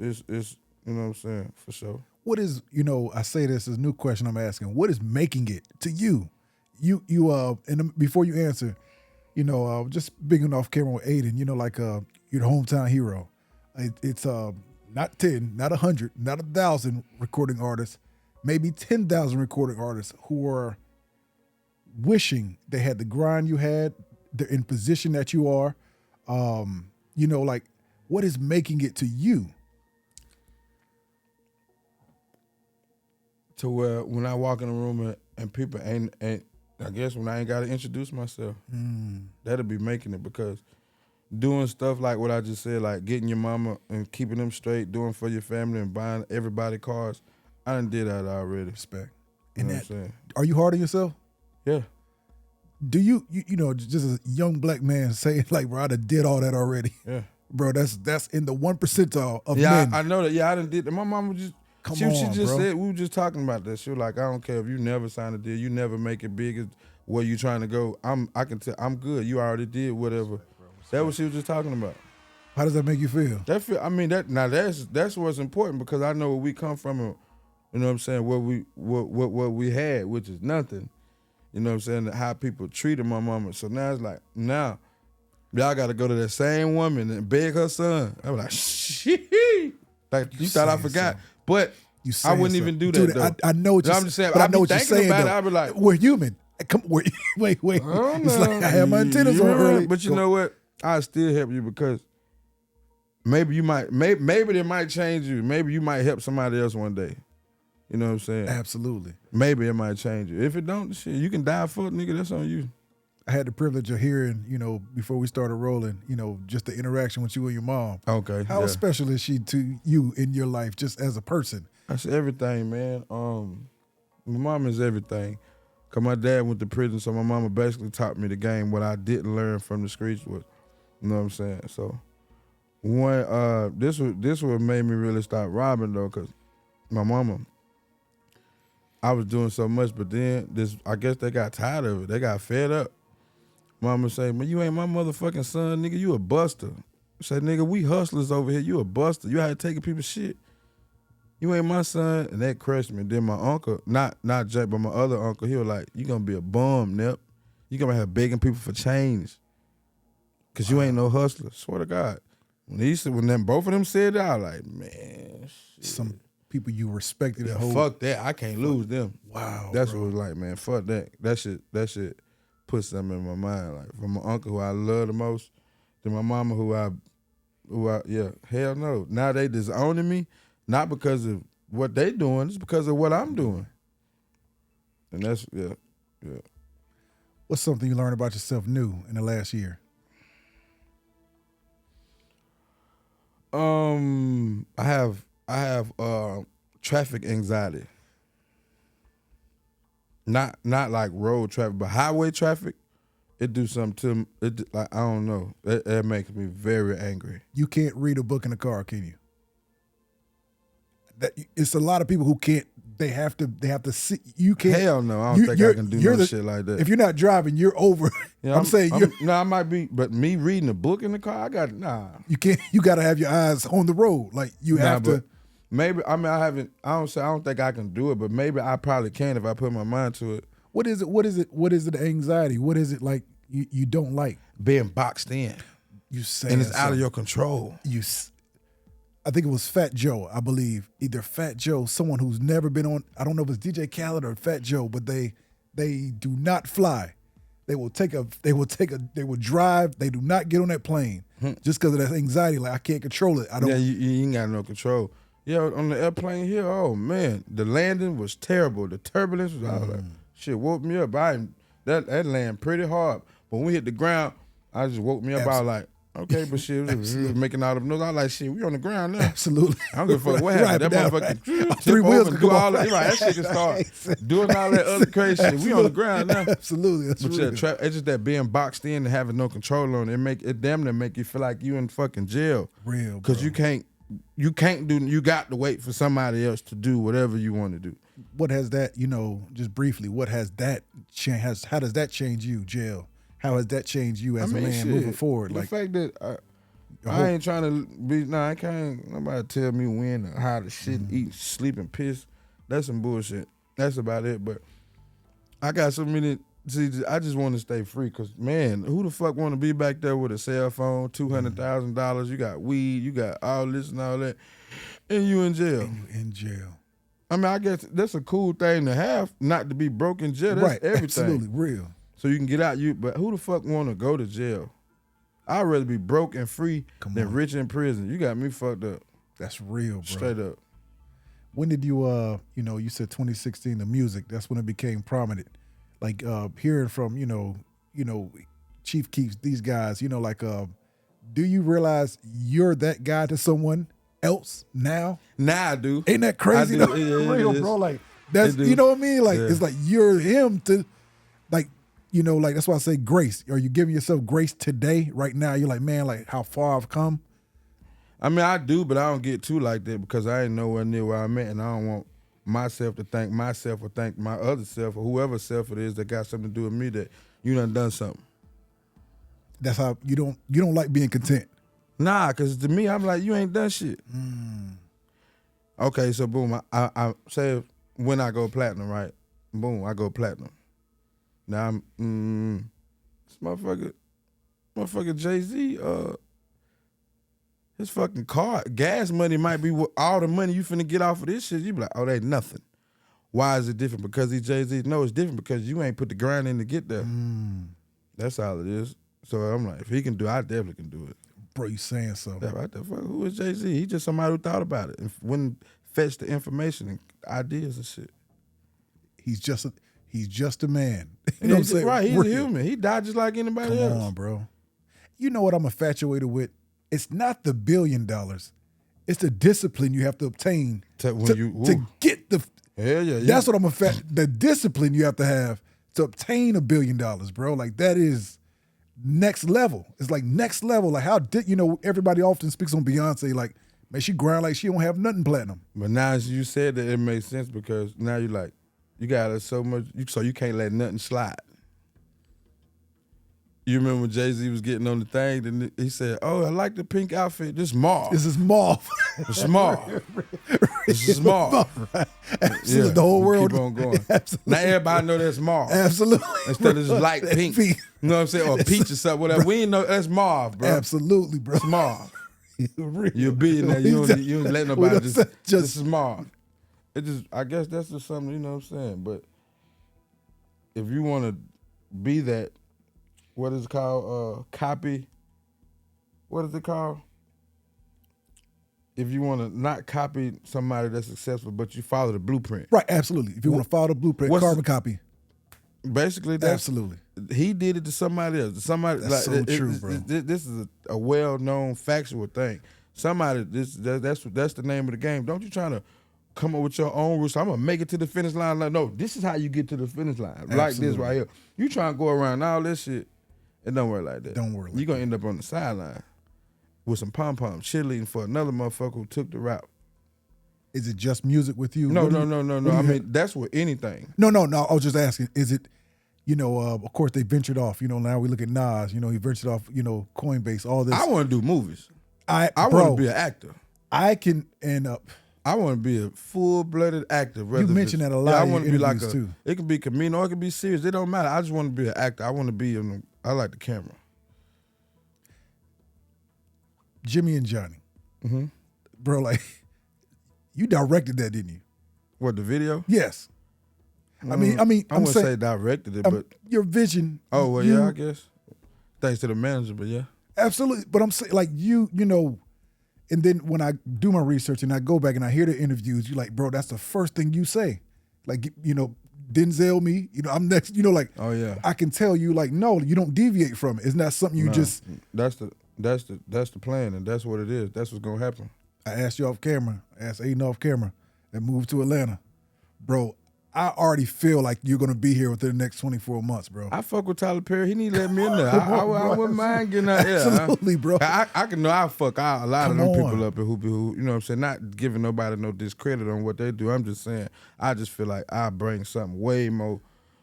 you know what I'm saying, for sure. What is, you know, I say this as a new question I'm asking. What is making it to you? And before you answer, you know, just being off camera with Aiden, you know, like you're the hometown hero. It's not 10, not 100, not 1,000 recording artists, maybe 10,000 recording artists who are wishing they had the grind you had, they're in position that you are. Like what is making it to you? To where when I walk in the room and people ain't I guess when I ain't got to introduce myself, that'll be making it, because doing stuff like what I just said, like getting your mama and keeping them straight, doing for your family and buying everybody cars, I done did that already. Respect. You And know that, what I'm saying? are you hard on yourself? Yeah. Do you just a young black man saying like, bro, I done did all that already. Yeah. Bro, that's in the 1% of Yeah, men. I know that. Yeah, I done did that. My mama just, she just bro. said, we were just talking about that. She was like, I don't care if you never sign a deal, you never make it big as where you trying to go. I can tell, I'm good. You already did whatever. That's what she was just talking about. How does that make you feel? That's what's important, because I know where we come from, and you know what I'm saying, what we had, which is nothing. You know what I'm saying, how people treated my mama. So now it's like, now y'all got to go to that same woman and beg her son. I was like, shit. Like, you thought I forgot. Something. But I wouldn't even do that, Dude, though. I know what you're saying. I'm just saying, but I I be know what you're thinking saying, about it, though. I be like, we're human. Come, wait. It's like I had my antennas on early. But you know what? I still help you, because maybe it might change you. Maybe you might help somebody else one day. You know what I'm saying? Absolutely. Maybe it might change you. If it don't, shit, you can die for it, nigga. That's on you. I had the privilege of hearing, before we started rolling, just the interaction with you and your mom. Okay. How special is she to you in your life, just as a person? That's everything, man. My mom is everything. Cause my dad went to prison, so my mama basically taught me the game. What I didn't learn from the streets was, you know what I'm saying. So, when this what made me really stop robbing, though, cause my mama, I was doing so much, but then I guess they got tired of it. They got fed up. Mama say, man, you ain't my motherfucking son, nigga. You a buster. I said, nigga, we hustlers over here. You a buster. You out here taking people's shit. You ain't my son. And that crushed me. Then my uncle, not Jack, but my other uncle, he was like, you gonna be a bum, Nep. You gonna have begging people for change. Cause you ain't no hustler. Swear to God. When both of them said that, I was like, man, shit. Some people you respected Yeah, and hold. fuck that. I can't lose them. Wow. That's bro. what it was like, man. Fuck that. That shit put something in my mind. Like, from my uncle, who I love the most, to my mama, who I hell no. Now they disowning me, not because of what they doing, it's because of what I'm doing. And that's, yeah. What's something you learned about yourself new in the last year? I have traffic anxiety. Not like road traffic, but highway traffic. It do something to it. Like, I don't know. It makes me very angry. You can't read a book in the car, can you? It's a lot of people who can't. They have to see. You can't. Hell no, I don't think I can do no shit like that. If you're not driving, you're over. Yeah, I'm saying I might be, but me reading a book in the car, I got You can't. You got to have your eyes on the road. Like you have to. Maybe I don't think I can do it, but maybe I probably can if I put my mind to it. What is it? What is it? What is it? Anxiety. What is it like? You don't like Being boxed in. You say, and it's out of your control. I think it was Fat Joe, I believe. Either Fat Joe, someone who's never been on, I don't know if it's DJ Khaled or Fat Joe, but they do not fly. They will drive, they do not get on that plane just because of that anxiety. Like, I can't control it. Yeah, you ain't got no control. Yeah, on the airplane here, oh man, the landing was terrible. The turbulence was, I was like, shit woke me up. That land pretty hard. But when we hit the ground, I just woke me up. I was like, okay, but shit, we was making all the noise. I was like, shit, we on the ground now. Absolutely. I don't give a fuck what happened. That motherfucker three wheels can do go all off. that. Right, that shit can start doing all that other crazy shit. We on the ground now. Absolutely. That's But real. yeah, it's just that being boxed in and having no control on it. It damn near make you feel like you in fucking jail. Real, bro. Because you got to wait for somebody else to do whatever you want to do. What has that, just briefly, what has that changed? How does that change you, jail? How has that changed you as a man moving forward? The fact that I ain't trying to be, I can't, nobody tell me when or how to shit, eat, sleep, and piss. That's some bullshit. That's about it. But I got so many I just want to stay free because, man, who the fuck want to be back there with a cell phone, $200,000, you got weed, you got all this and all that, and you in jail. And you in jail. I mean, I guess that's a cool thing to have, not to be broke in jail. That's Right, everything. absolutely, real. So you can get out. But who the fuck want to go to jail? I'd rather be broke and free than rich in prison. You got me fucked up. That's real, bro. Straight up. When did you, you said 2016, the music, that's when it became prominent. Like hearing from, Chief Keefs, these guys, do you realize you're that guy to someone else now? Now I do. Ain't that crazy? I do. Though? It Real, is. bro. Like, that's, It do. you know what I mean? Like, Yeah. it's like you're him to, like, that's why I say grace. Are you giving yourself grace today, right now? You're like, man, like how far I've come. I mean, I do, but I don't get too like that because I ain't nowhere near where I'm at, and I don't want myself to thank myself or thank my other self or whoever self it is that got something to do with me that you done something. That's how you don't like being content. Nah, because to me, I'm like, you ain't done shit. Okay, so boom, I say when I go platinum, right? Boom, I go platinum. Now I'm, this motherfucker Jay-Z, his fucking car, gas money might be all the money you finna get off of this shit. You be like, oh, that ain't nothing. Why is it different? Because he's Jay-Z? No, it's different because you ain't put the grind in to get there. That's all it is. So I'm like, if he can do it, I definitely can do it. Bro, you saying so. Yeah, what the fuck? Who is Jay-Z? He just somebody who thought about it and went and fetched the information and ideas and shit. He's just a man. You know what I'm saying? Right, he's Real. a human. He died just like anybody Come else. on, bro. You know what I'm infatuated with? It's not the $1 billion. It's the discipline you have to obtain to get the. Hell yeah. That's what I'm the discipline you have to have to obtain $1 billion, bro. Like that is next level. It's like next level. Like how did everybody often speaks on Beyonce like, man, she grind like she don't have nothing platinum. But now as you said that, it makes sense because now you like, you got so much, so you can't let nothing slide. You remember when Jay-Z was getting on the thing, then he said, oh, I like the pink outfit. This is Marv. This is Marv. This is Marv. This is Marv. Right. Absolutely. The whole world. Keep on going. Absolutely. Now everybody know that's Marv. Absolutely. Instead of just light pink. You know what I'm saying? Or peach or something, whatever. We ain't know that's Marv, bro. Absolutely, bro. It's Marv. Real. You're a billionaire. You don't let nobody don't just this is Marv. It just, I guess that's just something, you know what I'm saying? But if you want to be that, what is it called? Copy. What is it called? If you want to not copy somebody that's successful, but you follow the blueprint. Right, absolutely. If you want to follow the blueprint, carbon copy. Basically, that's, absolutely. He did it to somebody else. Somebody that's like, so true, bro. This is a well-known factual thing. Somebody, that's the name of the game. Don't you trying to come up with your own rules? I'm gonna make it to the finish line. Like, no, this is how you get to the finish line. Absolutely. Like this right here. You trying to go around all this shit. It don't work like that. Don't work like You're going to end up on the sideline with some pom-poms, cheerleading for another motherfucker who took the route. Is it just music with you? No. I mean, that's with anything. No. I was just asking, is it, of course they ventured off. Now we look at Nas, he ventured off, Coinbase, all this. I want to do movies. I want to be an actor. I can end up. I want to be a full-blooded actor. You mentioned that a lot. I want to be like too. It can be comedian or it can be serious. It don't matter. I just want to be an actor. I want to be I like the camera. Jimmy and Johnny, bro, like you directed that, didn't you? What, the video? Yes. I mean, I I'm wouldn't saying say directed it, but your vision. oh well, yeah, I guess. Thanks to the manager, but yeah, absolutely. But I'm saying, like you know, and then when I do my research and I go back and I hear the interviews, you're like, bro, that's the first thing you say, like Denzel me, I'm next, like, oh yeah, I can tell you, like, no, you don't deviate from it. It's not something you just. That's the plan, and that's what it is. That's what's gonna happen. I asked you off camera. I asked Aiden off camera and moved to Atlanta, bro. I already feel like you're gonna be here within the next 24 months, bro. I fuck with Tyler Perry. He need to let me in there. I wouldn't mind getting out there. Absolutely, bro. I can know I fuck out a lot of Come them on. people up and who you know what I'm saying. Not giving nobody no discredit on what they do. I'm just saying I just feel like I bring something way more.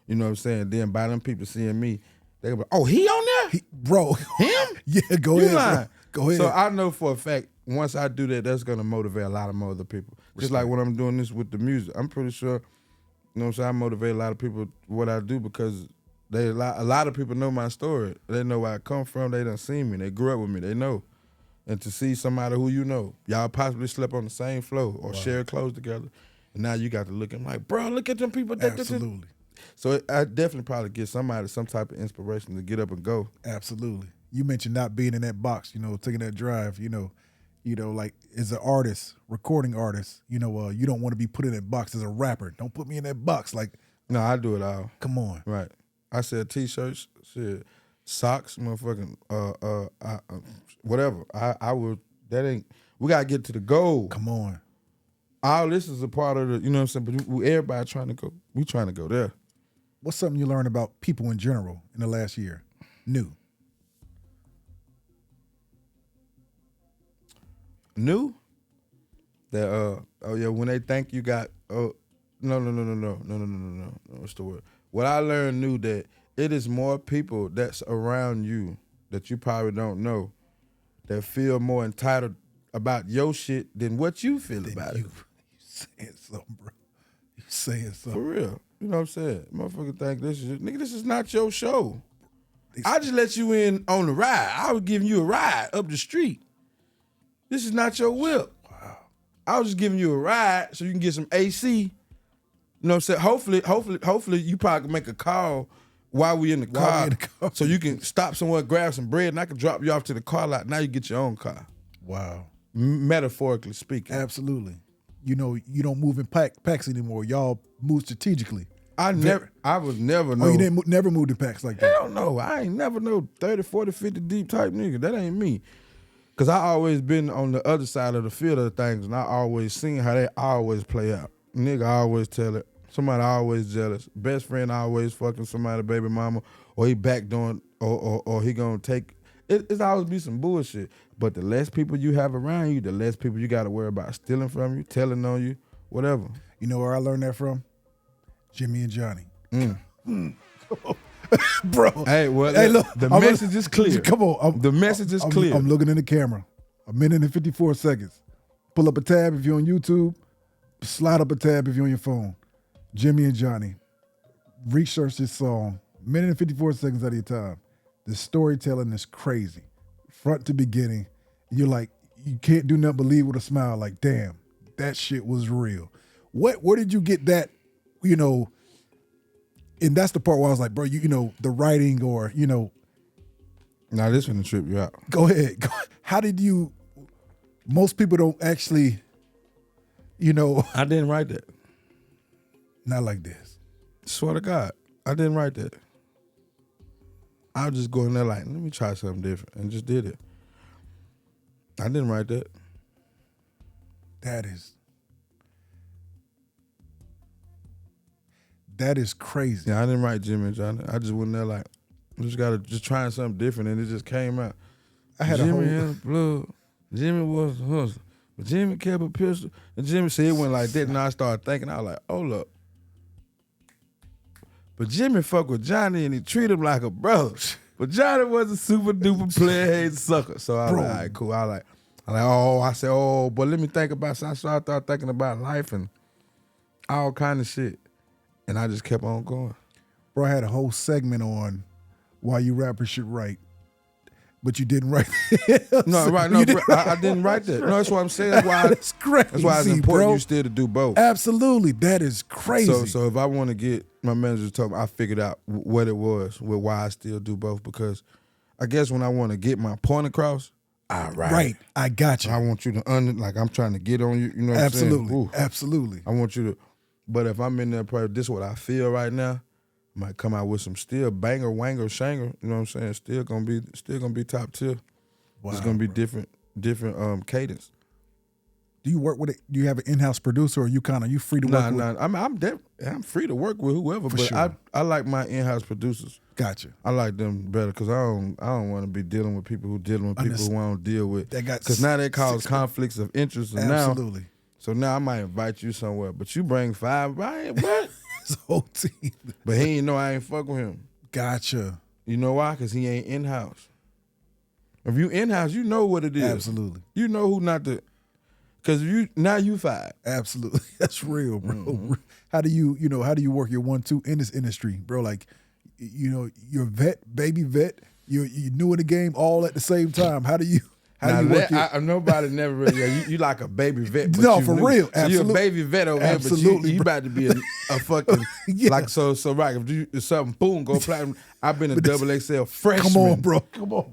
You know what I'm saying. Then by them people seeing me, they go, oh, he on there, bro. Him? Yeah, go You ahead. lying. Bro. Go ahead. So I know for a fact once I do that, that's gonna motivate a lot of more other people. Just like when I'm doing this with the music, I'm pretty sure. You know what I'm saying? I motivate a lot of people what I do because a lot of people know my story. They know where I come from. They done seen me. They grew up with me. They know. And to see somebody who you know, y'all possibly slept on the same floor or shared clothes together, and now you got to look at them like, bro, look at them people. Absolutely. So I definitely probably give somebody some type of inspiration to get up and go. Absolutely. You mentioned not being in that box, taking that drive, like as an artist, recording artist, you don't want to be put in that box as a rapper. Don't put me in that box. Like, No, I do it all. come on. Right. I sell T-shirts, shit, socks, motherfucking, whatever. I would. That ain't. We gotta get to the goal. Come on. All this is a part of the. You know what I'm saying? But everybody trying to go. We trying to go there. What's something you learned about people in general in the last year? New. That when they think you got no. What's the word? What I learned new that it is more people that's around you that you probably don't know that feel more entitled about your shit than what you feel about it. You saying something, bro. You saying something. For real. You know what I'm saying? Motherfucker think this is not your show. I just let you in on the ride. I was giving you a ride up the street. This is not your whip. Wow. I was just giving you a ride so you can get some AC. You know what I'm saying? Hopefully you probably can make a call while we in the car. So you can stop somewhere, grab some bread, and I can drop you off to the car lot. Now you get your own car. Wow. Metaphorically speaking. Absolutely. You don't move in packs anymore. Y'all move strategically. I was never know. Oh, you didn't never moved in packs like that? Hell no. I ain't never no 30, 40, 50 deep type nigga. That ain't me. Because I always been on the other side of the field of things, and I always seen how they always play out. Nigga always tell it. Somebody always jealous. Best friend always fucking somebody baby mama, or he back doing, or he gonna take. It's always be some bullshit. But the less people you have around you, the less people you got to worry about stealing from you, telling on you, whatever. You know where I learned that from? Jimmy and Johnny. Bro. Hey, well, look, the message is clear. Come on. The message is clear. I'm looking in the camera. A minute and 54 seconds. Pull up a tab if you're on YouTube. Slide up a tab if you're on your phone. Jimmy and Johnny. Research this song. Minute and 54 seconds out of your time. The storytelling is crazy. Front to beginning. You're like, you can't do nothing but leave with a smile. Like, damn, that shit was real. Where did you get that, and that's the part where I was like, bro, the writing or, Now this one to trip you out. Go ahead. How did you, most people don't actually, I didn't write that. not like this. Swear to God, I didn't write that. I was just going there like, let me try something different, and just did it. I didn't write that. That is crazy. Yeah, I didn't write Jimmy and Johnny. I just went there like, just trying something different, and it just came out. I had Jimmy a whole, had a blood. Jimmy was a hustler. But Jimmy kept a pistol. And Jimmy said it went like that, and I started thinking, I was like, hold up. But Jimmy fuck with Johnny, and he treated him like a brother. But Johnny was a super duper player, hated sucker. So I was like, all right, cool. I said, but let me think about something. So I started thinking about life and all kind of shit. And I just kept on going. bro, I had a whole segment on why you rappers should write. But you didn't write it. No, right. No, I didn't write that. No, that's what I'm saying. That's why that's crazy. That's why it's important bro. you still to do both. Absolutely. That is crazy. So if I want to get my manager told me, I figured out what it was, with why I still do both. Because I guess when I want to get my point across, I write. Right. I got you. I want you to like I'm trying to get on you. You know what I'm saying? Absolutely. Absolutely. I want you to. But if I'm in there, probably this is what I feel right now. Might come out with some still banger, wanger, shanger. You know what I'm saying? Still gonna be top tier. Wow, it's gonna be bro. different cadence. Do you work with it? Do you have an in-house producer, or you free to work with? I'm free to work with whoever, but sure. I like my in-house producers. Gotcha. I like them better because I don't want to be dealing with people who dealing with people who I don't deal with. Because now they cause conflicts of interest. And Absolutely. So now I might invite you somewhere, but you bring 5, right? What? His whole team. But he ain't know I ain't fuck with him. Gotcha. You know why? Because he ain't in-house. If you in-house, you know what it is. Absolutely. You know who not to. Because you 5. Absolutely. That's real, bro. Mm-hmm. How do you work your 1-2 in this industry, bro? Like, you're baby vet, you're new in the game, all at the same time. How do you work it? Nobody never really. You like a baby vet. But No, you for new. real. So Absolutely. you're a baby vet over Absolutely, here, but you about to be a fucking Yeah. like so right. If something boom go platinum, I've been a double XL freshman. Come on, bro.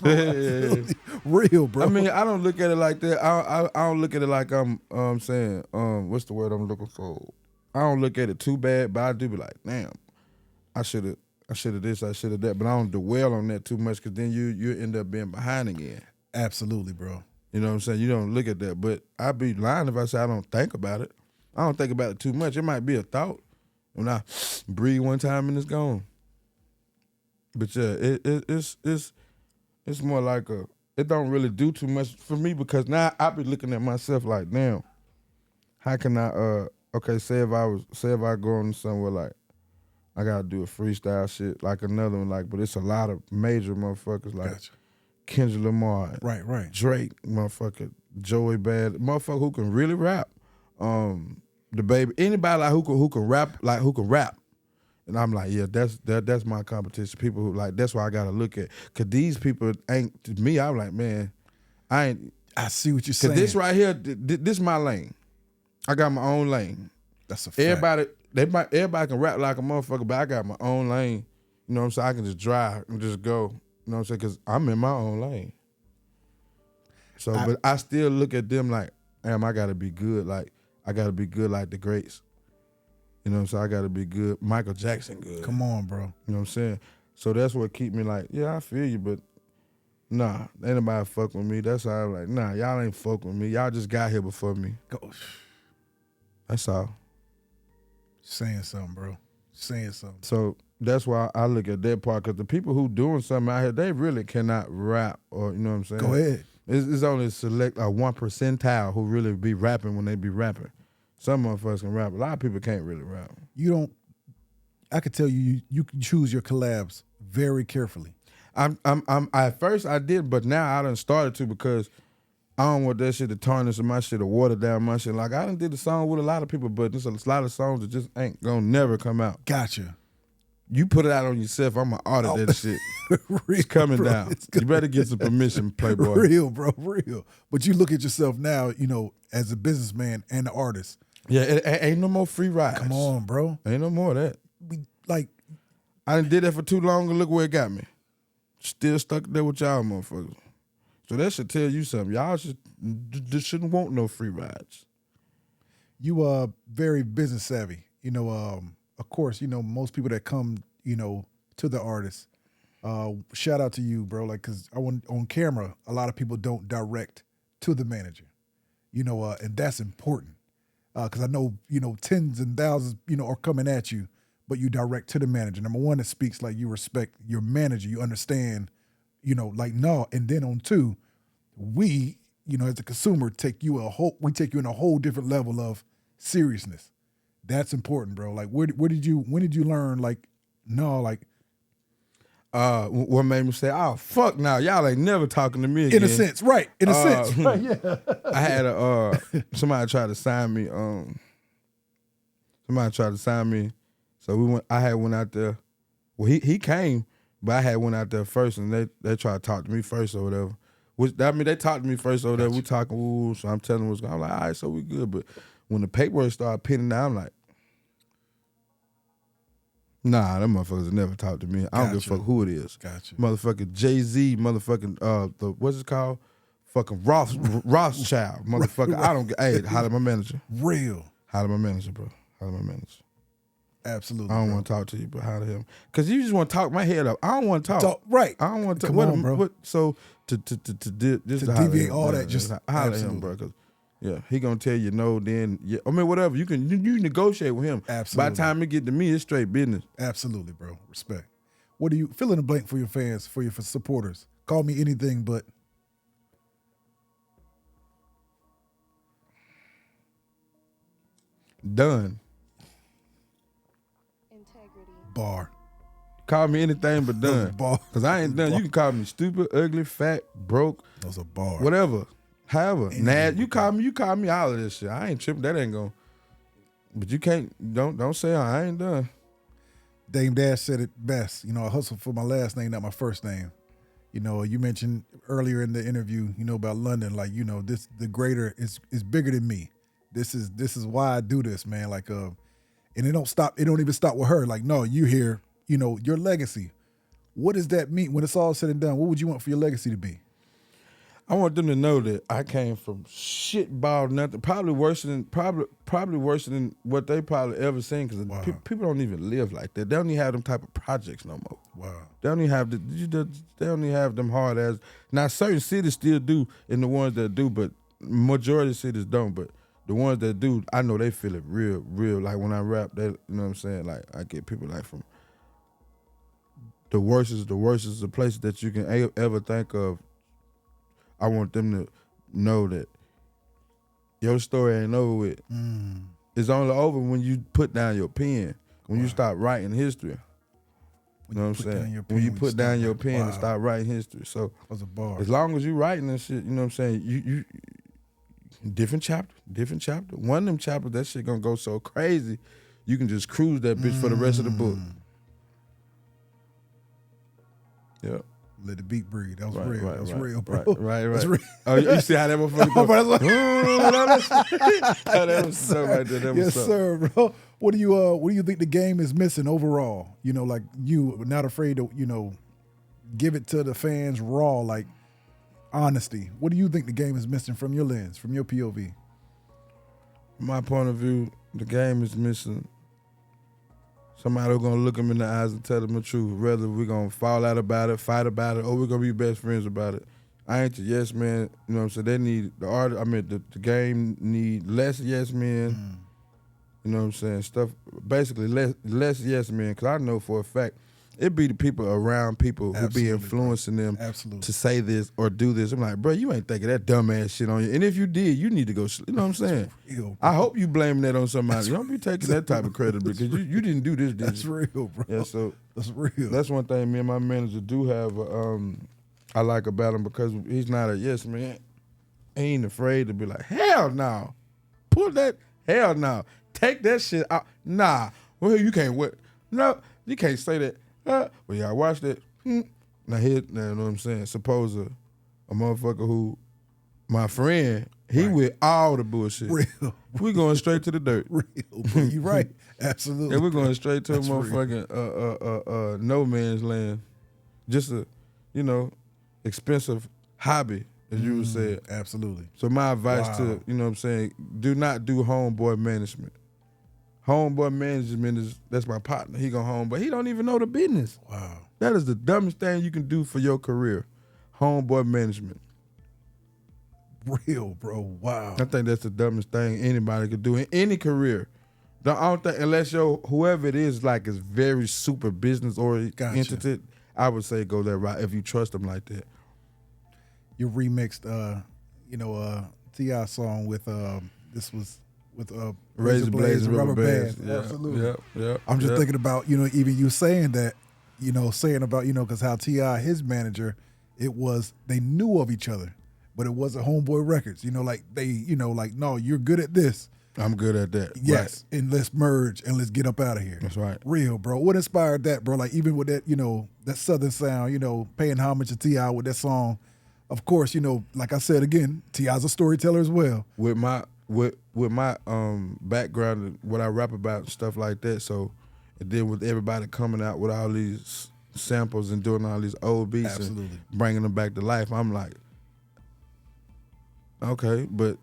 Yeah. Real, bro. I mean, I don't look at it like that. I don't look at it like I'm saying what's the word I'm looking for? I don't look at it too bad, but I do be like, damn, I should have this, I should have that, but I don't dwell on that too much because then you end up being behind again. Absolutely, bro. You know what I'm saying? You don't look at that, but I'd be lying if I say I don't think about it. I don't think about it too much. It might be a thought when I breathe one time and it's gone. But yeah, it's more like it don't really do too much for me because now I be looking at myself like, damn, how can I okay, say if I go on somewhere like I gotta do a freestyle shit like another one like, but it's a lot of major motherfuckers like Gotcha. Kendrick Lamar, Right. Drake, motherfucker, Joey Bad, motherfucker who can really rap. The baby, anybody like who can rap. And I'm like, yeah, that's my competition. People who like, that's why I gotta look at. Cause these people ain't to me. I'm like, man, I see what you're cause saying. this right here, this my lane. I got my own lane. That's a fact. Everybody can rap like a motherfucker, but I got my own lane. You know what I'm saying? I can just drive and just go. You know what I'm saying? Because I'm in my own lane. So, but I still look at them like, damn, I got to be good. Like, I got to be good like the greats. You know what I'm saying? I got to be good. Michael Jackson good. Come on, bro. You know what I'm saying? So that's what keep me like, yeah, I feel you, but nah, ain't nobody fuck with me. That's how I'm like, nah, y'all ain't fuck with me. Y'all just got here before me. Go. That's all. Saying something, bro. Saying something. So that's why I look at that part, because the people who doing something out here, they really cannot rap, or you know what I'm saying? Go ahead. It's only select a 1% who really be rapping when they be rapping. Some motherfuckers can rap. A lot of people can't really rap. I could tell you choose your collabs very carefully. I'm at first I did, but now I done started to because I don't want that shit to tarnish my shit or water down my shit. Like I done did the song with a lot of people, but there's a lot of songs that just ain't gonna never come out. Gotcha. You put it out on yourself, I'm gonna audit that shit. Real, It's coming bro. down. You better get some permission, Playboy. Real, bro, real. But you look at yourself now, as a businessman and an artist. Yeah, it ain't no more free rides. Come on, bro. Ain't no more of that. Like, I done did that for too long and look where it got me. Still stuck there with y'all motherfuckers. So that should tell you something. Y'all just shouldn't want no free rides. you are very business savvy. Of course, most people that come, to the artist, shout out to you, bro. Like, cause on camera, a lot of people don't direct to the manager, and that's important. Cause I know, tens and thousands, are coming at you, but you direct to the manager. Number one, it speaks like you respect your manager. You understand, like, no. And then on two, we, as a consumer, take you in a whole different level of seriousness. That's important, bro. Like, when did you learn, like, no, like, what made me say, oh, fuck now, y'all ain't never talking to me again. in a sense, right? In a sense, right? Yeah. I had somebody tried to sign me. So I had went out there. Well, he came, but I had went out there first, and they tried to talk to me first or whatever. They talked to me first or whatever. We talking, ooh, so I'm telling them what's going on. I'm like, all right, so we good. But when the paperwork started pinning down, I'm like, nah, them motherfuckers never talk to me. I don't give a fuck who it is. Gotcha. Motherfucking Jay-Z, motherfucking, what's it called? Fucking Rothschild, motherfucker. I don't get, hey, holler at my manager. Real. Holler at my manager, bro. Holler at my manager. Absolutely. I don't bro. want to talk to you, but holler at him. Because you just want to talk my head up. I don't want to talk. Right. I don't want to talk. Come on, bro. So to deviate all that, just holler at him, bro. Because yeah, he gonna tell you no. Then yeah, I mean whatever. You negotiate with him. Absolutely. By the time it get to me, it's straight business. Absolutely, bro. Respect. What do you fill in the blank for your fans, for your supporters? Call me anything but. Done. Integrity. Bar. Call me anything but done. Bar. Cause I ain't done. You can call me stupid, ugly, fat, broke, Those are bars. whatever. However, Anything Nad, but you call me all of this shit. I ain't tripping. That ain't going. But you can't. Don't say I ain't done. Dame Dash said it best. I hustle for my last name, not my first name. You mentioned earlier in the interview, about London, like, this the greater is bigger than me. This is why I do this, man. Like, and it don't even stop with her. Like, no, you hear, your legacy. What does that mean when it's all said and done? What would you want for your legacy to be? I want them to know that I came from shit ball nothing, probably worse than what they probably ever seen. Because people don't even live like that. They don't even have them type of projects no more. Wow. They don't even have they don't even have them hard as. Now certain cities still do, and the ones that do, but majority of cities don't. But the ones that do, I know they feel it real. Like when I rap, they, you know what I'm saying? Like I get people like from the worst is the places that you can ever think of. I want them to know that your story ain't over with. It's only over when you put down your pen, when you start writing history. You know what I'm saying? When you put down your pen and start writing history. So as long as you writing and shit, you know what I'm saying? You different chapter. One of them chapters, that shit gonna go so crazy, you can just cruise that bitch for the rest of the book. Yeah. Let the beat breathe. That was real. That was real, bro. Right. That's real. Oh, you see how that motherfucker go? That was so right there. That was Yes, sir, bro. What do you think the game is missing overall? Like you not afraid to, give it to the fans raw, like honesty. What do you think the game is missing from your lens, from your POV? From my point of view, the game is missing somebody who's gonna look them in the eyes and tell them the truth. Whether we're gonna fall out about it, fight about it, or we're gonna be best friends about it. I ain't the yes man. You know what I'm saying? They need the game need less yes men. You know what I'm saying? Stuff basically less yes men. Because I know for a fact it be the people around people who be influencing them to say this or do this. I'm like, bro, you ain't thinking that dumbass shit on you. And if you did, you need to go. You know what I'm saying? Real, I hope you blaming that on somebody. Don't be taking that type of credit because you didn't do this. That's real, bro. Yeah, so that's real. That's one thing me and my manager do have. I like about him because he's not a yes man. He ain't afraid to be like, hell no, pull that, hell no, take that shit out. Nah, well you can't. No, you can't say that. Well, yeah, I watched it. Now, you know what I'm saying? Suppose a motherfucker who, my friend, he with all the bullshit. Real. We going straight to the dirt. Real, bro. You right. Absolutely. And we're going straight to a motherfucking no man's land. Just a, expensive hobby, as you would say. Absolutely. So my advice to, you know what I'm saying, do not do homeboy management. Homeboy management that's my partner. He go home, but he don't even know the business. Wow. That is the dumbest thing you can do for your career. Homeboy management. Real, bro. Wow. I think that's the dumbest thing anybody could do in any career. I don't think, unless whoever it is very super business oriented, I would say go that route if you trust them like that. You remixed T.I. song with Razor Blades and Rubber Bands. Yeah, absolutely. Yeah. I'm just thinking about, even you saying that, because how T.I., his manager, they knew of each other, but it wasn't Homeboy Records. No, you're good at this. I'm good at that. Yes, right. And let's merge and let's get up out of here. That's right. Real, bro. What inspired that, bro? Like even with that, that Southern sound, paying homage to T.I. with that song. Of course, like I said again, T.I.'s a storyteller as well. With my background and what I rap about and stuff like that, so and then with everybody coming out with all these samples and doing all these old beats and bringing them back to life, I'm like, okay, but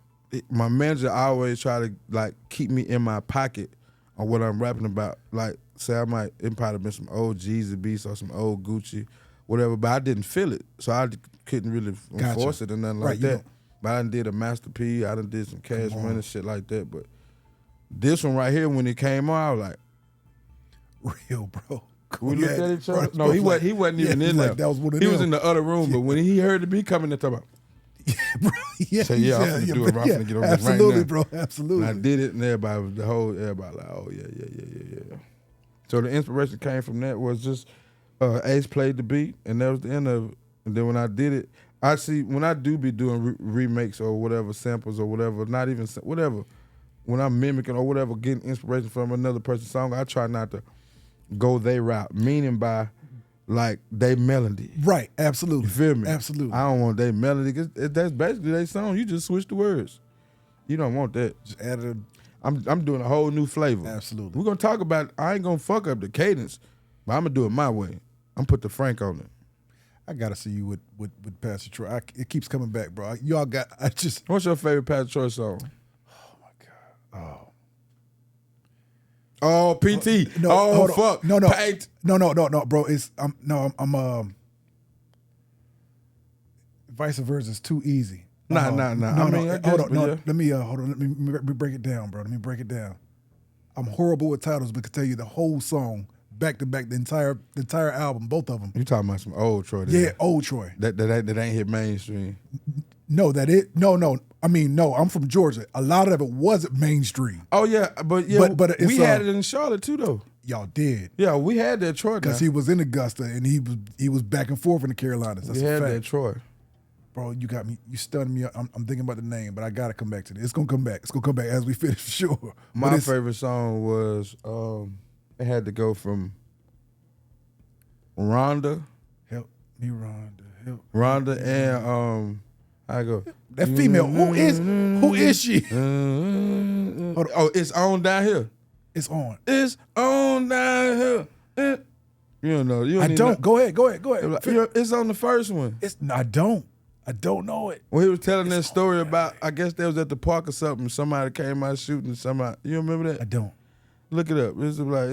my manager always try to keep me in my pocket on what I'm rapping about. Like, say it probably been some old Jeezy beats or some old Gucci, whatever, but I didn't feel it, so I couldn't really enforce it or nothing like that. But I done did a Master P, I done did some Cash Money, shit like that. But this one right here, when it came on, I was like, real, bro. We looked at each other. No, he wasn't even in there. That was one of he them. was in the other room, but when he heard the beat coming, they talking about, so I'm finna do it, bro. I'm finna get on this right now. Absolutely, bro. Absolutely. And I did it, and everybody like, oh, yeah. So the inspiration came from that was just Ace played the beat, and that was the end of it. And then when I did it, I see when I do be doing remakes or whatever, samples or whatever, not even whatever, when I'm mimicking or whatever, getting inspiration from another person's song, I try not to go their route, meaning by like they melody. Right, absolutely. You feel me? Absolutely. I don't want they melody because that's basically their song. You just switch the words. You don't want that. Just added I'm doing a whole new flavor. Absolutely. We're gonna talk about it. I ain't gonna fuck up the cadence, but I'm gonna do it my way. I'm put the Frank on it. I gotta see you with Pastor Troy. It keeps coming back, bro. Y'all got. What's your favorite Pastor Troy song? Oh my God. Oh, PT. No, oh, hold on. fuck. No, Paint. no, bro. I'm vice versa is too easy. Nah. No, I mean, I guess, hold on. No, yeah. let me break it down, bro. Let me break it down. I'm horrible with titles, but can tell you the whole song back to back, the entire album, both of them. You talking about some old Troy? There. Yeah, old Troy. That ain't hit mainstream. No, no. I mean, no. I'm from Georgia. A lot of it wasn't mainstream. Oh yeah, but it's, we had it in Charlotte too, though. Y'all did. Yeah, we had that Troy Because he was in Augusta and he was back and forth in the Carolinas. That's we a had fact. that Troy. Bro, you got me. You stunned me. I'm thinking about the name, but I gotta come back to this. It's gonna come back. It's gonna come back as we finish for sure. My favorite song was it had to go from Rhonda. Help me, Rhonda. Help. Rhonda and I go. That female. Who is she? Oh, it's on down here. It's on. It's on down here. You don't know. You I even don't. know. Go ahead. It's on the first one. I don't know it. When he was telling that story about, I guess they was at the park or something. Somebody came out shooting somebody. You remember that? I don't. Look it up. It's like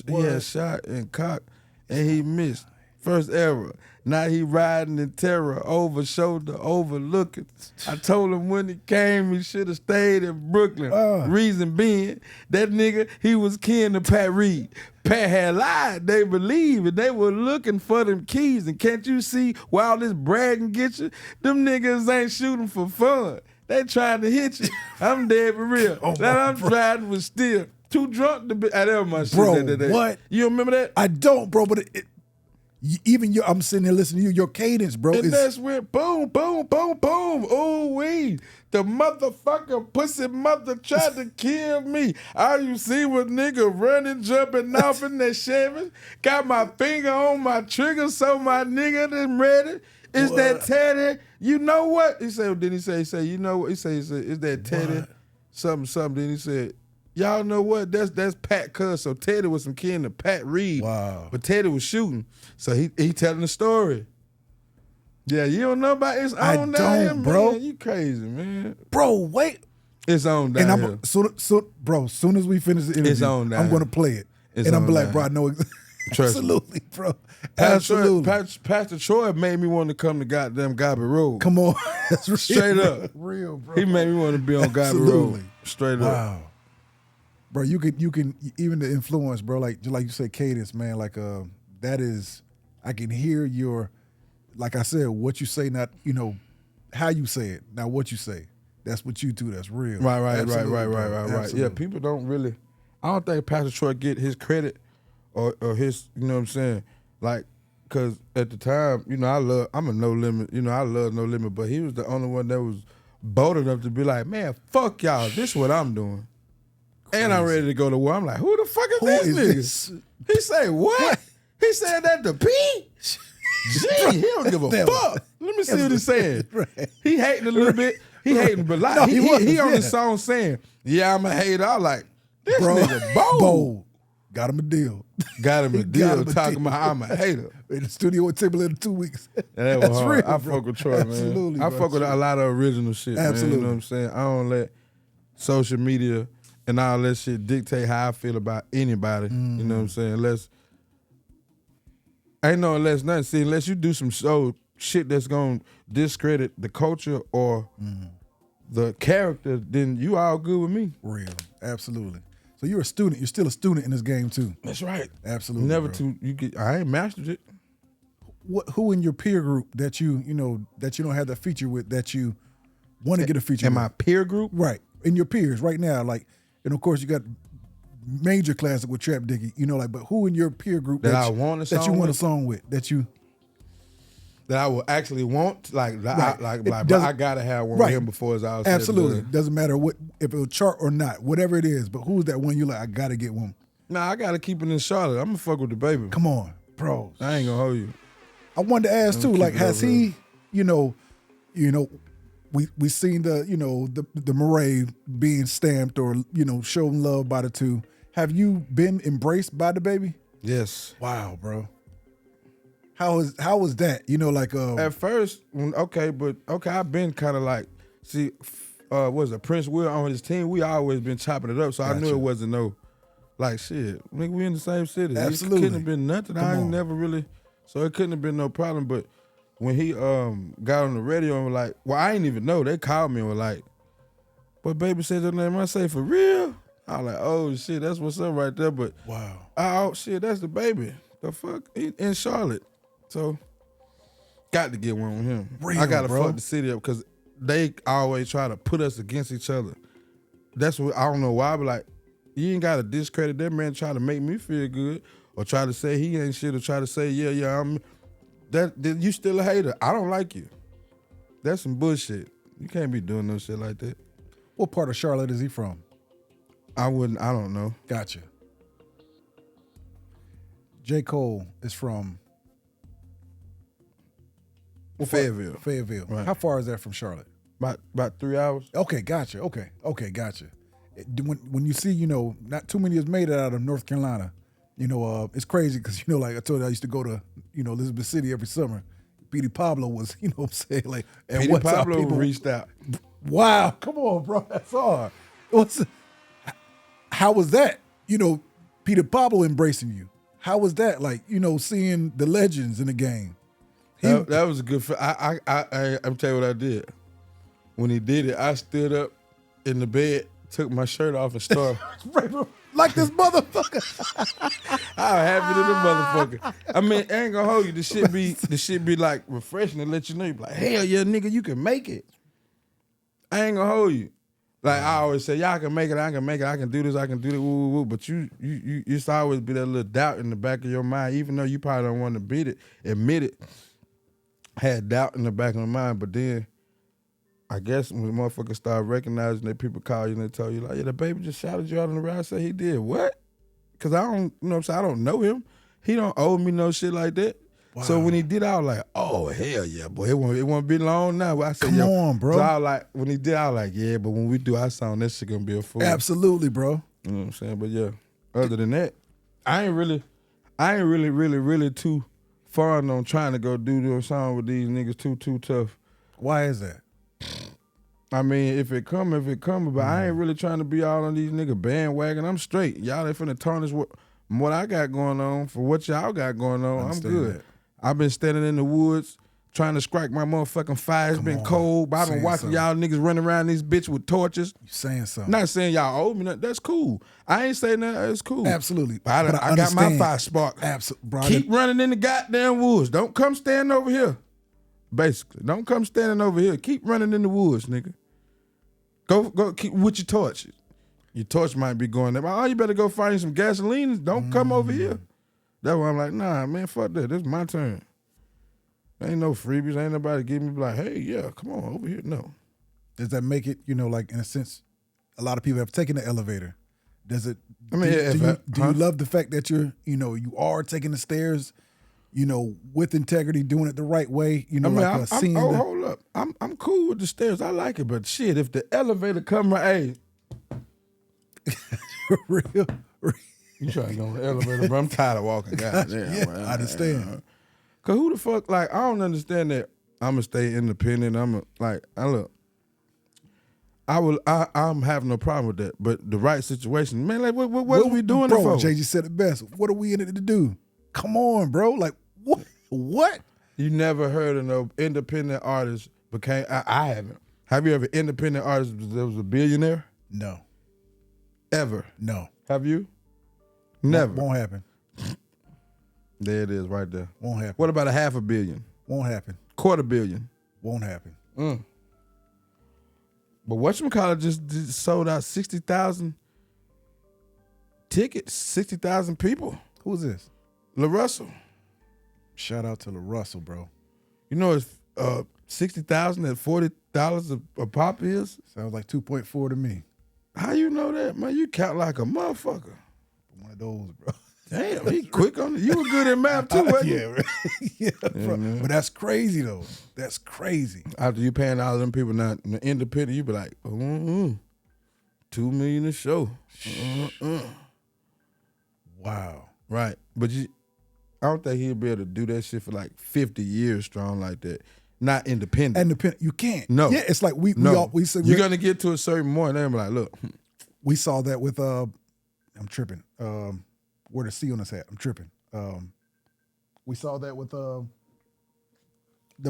he had shot and cocked and he missed. First error. Now he riding in terror, over shoulder, overlooking. I told him when he came, he should have stayed in Brooklyn. Reason being, that nigga, he was kin to Pat Reed. Pat had lied, they believe, and they were looking for them keys. And can't you see why all this bragging get you? Them niggas ain't shooting for fun. They trying to hit you. I'm dead for real. I'm driving was still too drunk to be. That was my shit. Bro, that day. what? You remember that? I don't, bro, but I'm sitting there listening to you, your cadence, bro. And that's went boom, boom, boom, boom. Ooh wee. The motherfucker pussy mother tried to kill me. All you see was nigga running, jumping off in that Chevy. Got my finger on my trigger, so my nigga done ready. Is that Teddy? You know what? He said, then he say, you know what? He said, is that Teddy? Something. Then he said, y'all know what? That's Pat Cuz. So Teddy was some kin to Pat Reed. Wow. But Teddy was shooting. So he telling the story. Yeah, you don't know about It's On Down Here, bro. Man. You crazy, man. Bro, wait. It's on down here. As soon as we finish the interview, It's on down I'm going to here. play it. It's and I'm on like, down bro, I here. know Trust me. absolutely, bro. Absolutely. Pastor Troy made me want to come to goddamn Gobby Road. Come on. That's real. Straight up. Real, bro. He made me want to be on Gobby Absolutely. Road. Straight up. Wow. Bro, you can even the influence, bro, like you said, cadence, man, like that is, I can hear your, like I said, what you say, not, how you say it, not what you say. That's what you do, that's real. Right. Absolutely, bro. Yeah, Absolutely. people don't really, I don't think Pastor Troy get his credit or his, you know what I'm saying? Like, because at the time, I'm a No Limit, I love No Limit, but he was the only one that was bold enough to be like, man, fuck y'all, this is what I'm doing. Crazy. And I'm ready to go to war. I'm like, who the fuck is this nigga? He say, what? He said that to P? Gee, he don't give a fuck. Let me see what he's saying. Right. He hating a little bit. He hating, but like, no, he on his song saying, yeah, I'm a hater. I'm like, this nigga bold. Got him a deal. Got him a deal talking about I'm a hater. In the studio with Timberland in 2 weeks. That was hard. Real, I fuck with Troy, man. Absolutely, I fuck with a lot of original shit, Absolutely. Man. You know what I'm saying? I don't let social media and all that shit dictate how I feel about anybody. You know what I'm saying? Unless nothing. See, unless you do some shit that's gonna discredit the culture or the character, then you all good with me. Real. Absolutely. So you're a student. You're still a student in this game too. That's right. Absolutely. Never bro. I ain't mastered it. Who in your peer group that you don't have that feature with that you want to get a feature in with? my peer group? Right. In your peers right now, like, and of course you got major classic with Trap Dickie, but who in your peer group that I want a song with that I will actually want, right. I gotta have one right. with him before it's all absolutely said and done. Doesn't matter what if it'll chart or not, whatever it is. But who's that one you like? I gotta get one. Nah, I gotta keep it in Charlotte. I'm gonna fuck with the baby. Come on, bro. I ain't gonna hold you. I wanted to ask too, keep like, it has over he, you know, we seen the Murray being stamped or shown love by the two. Have you been embraced by the baby? Yes. Wow, bro. How was that? At first, I've been kind of like, see, was it Prince Will on his team? We always been chopping it up, so I knew Gotcha. it wasn't no, like shit. Nigga, we in the same city. Absolutely. It couldn't have been nothing. Come I ain't on. never really, so it couldn't have been no problem. But when he got on the radio and was like, well, I ain't even know. They called me and were like, "But baby said your name." I say, "For real?" I was like, "Oh shit, that's what's up right there." But Wow. oh shit, that's the baby. The fuck, he in Charlotte. So, got to get one with him. Real, I gotta bro. fuck the city up because they always try to put us against each other. That's what I don't know why, but like, you ain't gotta discredit that man. Try to make me feel good, or try to say he ain't shit, or try to say I'm that you still a hater. I don't like you. That's some bullshit. You can't be doing no shit like that. What part of Charlotte is he from? I don't know. Gotcha. J. Cole is from Fayetteville. Fayetteville. Right. How far is that from Charlotte? About 3 hours. Okay, gotcha. Okay, gotcha. When you see, not too many has made it out of North Carolina, it's crazy because, like I told you, I used to go to, Elizabeth City every summer. Petey Pablo was, what I'm saying? Like, and Petey what's up, Pablo people? reached out. Wow, come on, bro. That's hard. How was that? Peter Pablo embracing you. How was that? Like, seeing the legends in the game. That was a good. I'm telling you what I did. When he did it, I stood up in the bed, took my shirt off, and started. Like this motherfucker. I'm happy to the motherfucker. I mean, I ain't gonna hold you. The shit be like refreshing to let you know. You be like, hell yeah, nigga, you can make it. I ain't gonna hold you. Like I always say, y'all can make it, I can make it, I can do this, I can do that, woo, woo, woo. But you it's always be that little doubt in the back of your mind, even though you probably don't want to admit it. Had doubt in the back of my mind, but then I guess when the motherfuckers start recognizing that people call you and they tell you, like, yeah, the baby just shouted you out on the ride. I said, he did what? Because I don't, what I'm saying, I don't know him. He don't owe me no shit like that. Wow. So when he did, I was like, oh, hell yeah, boy. It won't be long now. I said, Come on, bro. So I was like, when he did, I was like, yeah, but when we do our song, that shit gonna be a fool. Absolutely, bro. You know what I'm saying? But yeah, other than that, I ain't really too far on trying to go do a song with these niggas too tough. Why is that? I mean, if it come, but I ain't really trying to be all on these nigga bandwagon. I'm straight. Y'all ain't finna tarnish what I got going on for what y'all got going on. I'm good. That. I've been standing in the woods trying to strike my motherfucking fire. It's been cold, but I've been watching y'all niggas running around this bitch with torches. You saying something. Not saying y'all owe me nothing. That's cool. I ain't saying that. It's cool. Absolutely. But I got my fire spark. Absolutely. Keep running in the goddamn woods. Don't come stand over here. Basically. Don't come standing over here. Keep running in the woods, nigga. Go keep with your torch. Your torch might be going there. Oh, you better go find you some gasoline. Don't come over here. That's why I'm like, nah, man, fuck that. This is my turn. Ain't no freebies. Ain't nobody giving me like, hey, yeah, come on over here. No. Does that make it, like in a sense, a lot of people have taken the elevator. Does it? I mean, do you love the fact that you are taking the stairs, with integrity, doing it the right way? Hold up. I'm cool with the stairs. I like it, but shit, if the elevator come right, hey, real. You trying to go on the elevator, bro? I'm tired of walking. Goddamn, yeah, man. I understand. Cause who the fuck? Like, I don't understand that. I'ma stay independent. I'm having no problem with that. But the right situation, man. Like, what are we doing bro, it for? JG said it best. What are we in it to do? Come on, bro. Like, what? What? You never heard of no independent artist became? I haven't. Have you ever independent artist that was a billionaire? No. Ever? No. Have you? Never. Won't happen. There it is, right there. Won't happen. What about $500 million? Won't happen. $250 million? Won't happen. But whatchamacallit just sold out 60,000 tickets, 60,000 people. Who's this? La Russell. Shout out to La Russell, bro. You know it's 60,000 at $40 a pop is? Sounds like 2.4 to me. How you know that, man? You count like a motherfucker. One of of those, bro. Damn, he quick on it. You were good at math too, wasn't you? Yeah, right. Yeah, bro. man. But that's crazy though. That's crazy. After you paying all them people now, the independent, you be like, $2 million a show. Wow. Right. But I don't think he'll be able to do that shit for like 50 years strong like that. Not independent. Independent, you can't. No. Yeah, it's like we said You're gonna get to a certain point, and they're like, look. We saw that with I'm tripping. Where the C on his hat? I'm tripping. We saw that with the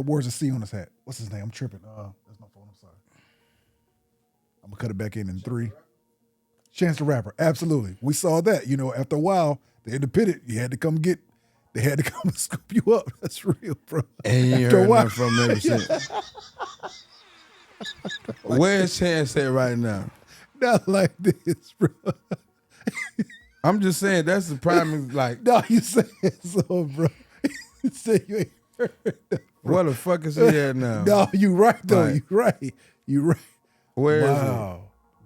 where's the C on his hat? What's his name? I'm tripping. That's my phone. I'm sorry. I'm gonna cut it back in 3. Chance the Rapper. Absolutely. We saw that. After a while, the independent, they had to come and scoop you up. That's real, bro. And you After a heard while. nothing from him ever since. Where's Chance at right now? Not like this, bro. I'm just saying that's the prime. Like, No, you saying so, bro. You say you ain't heard that. where the fuck is he at now? No, you right though. Right. You right. Where is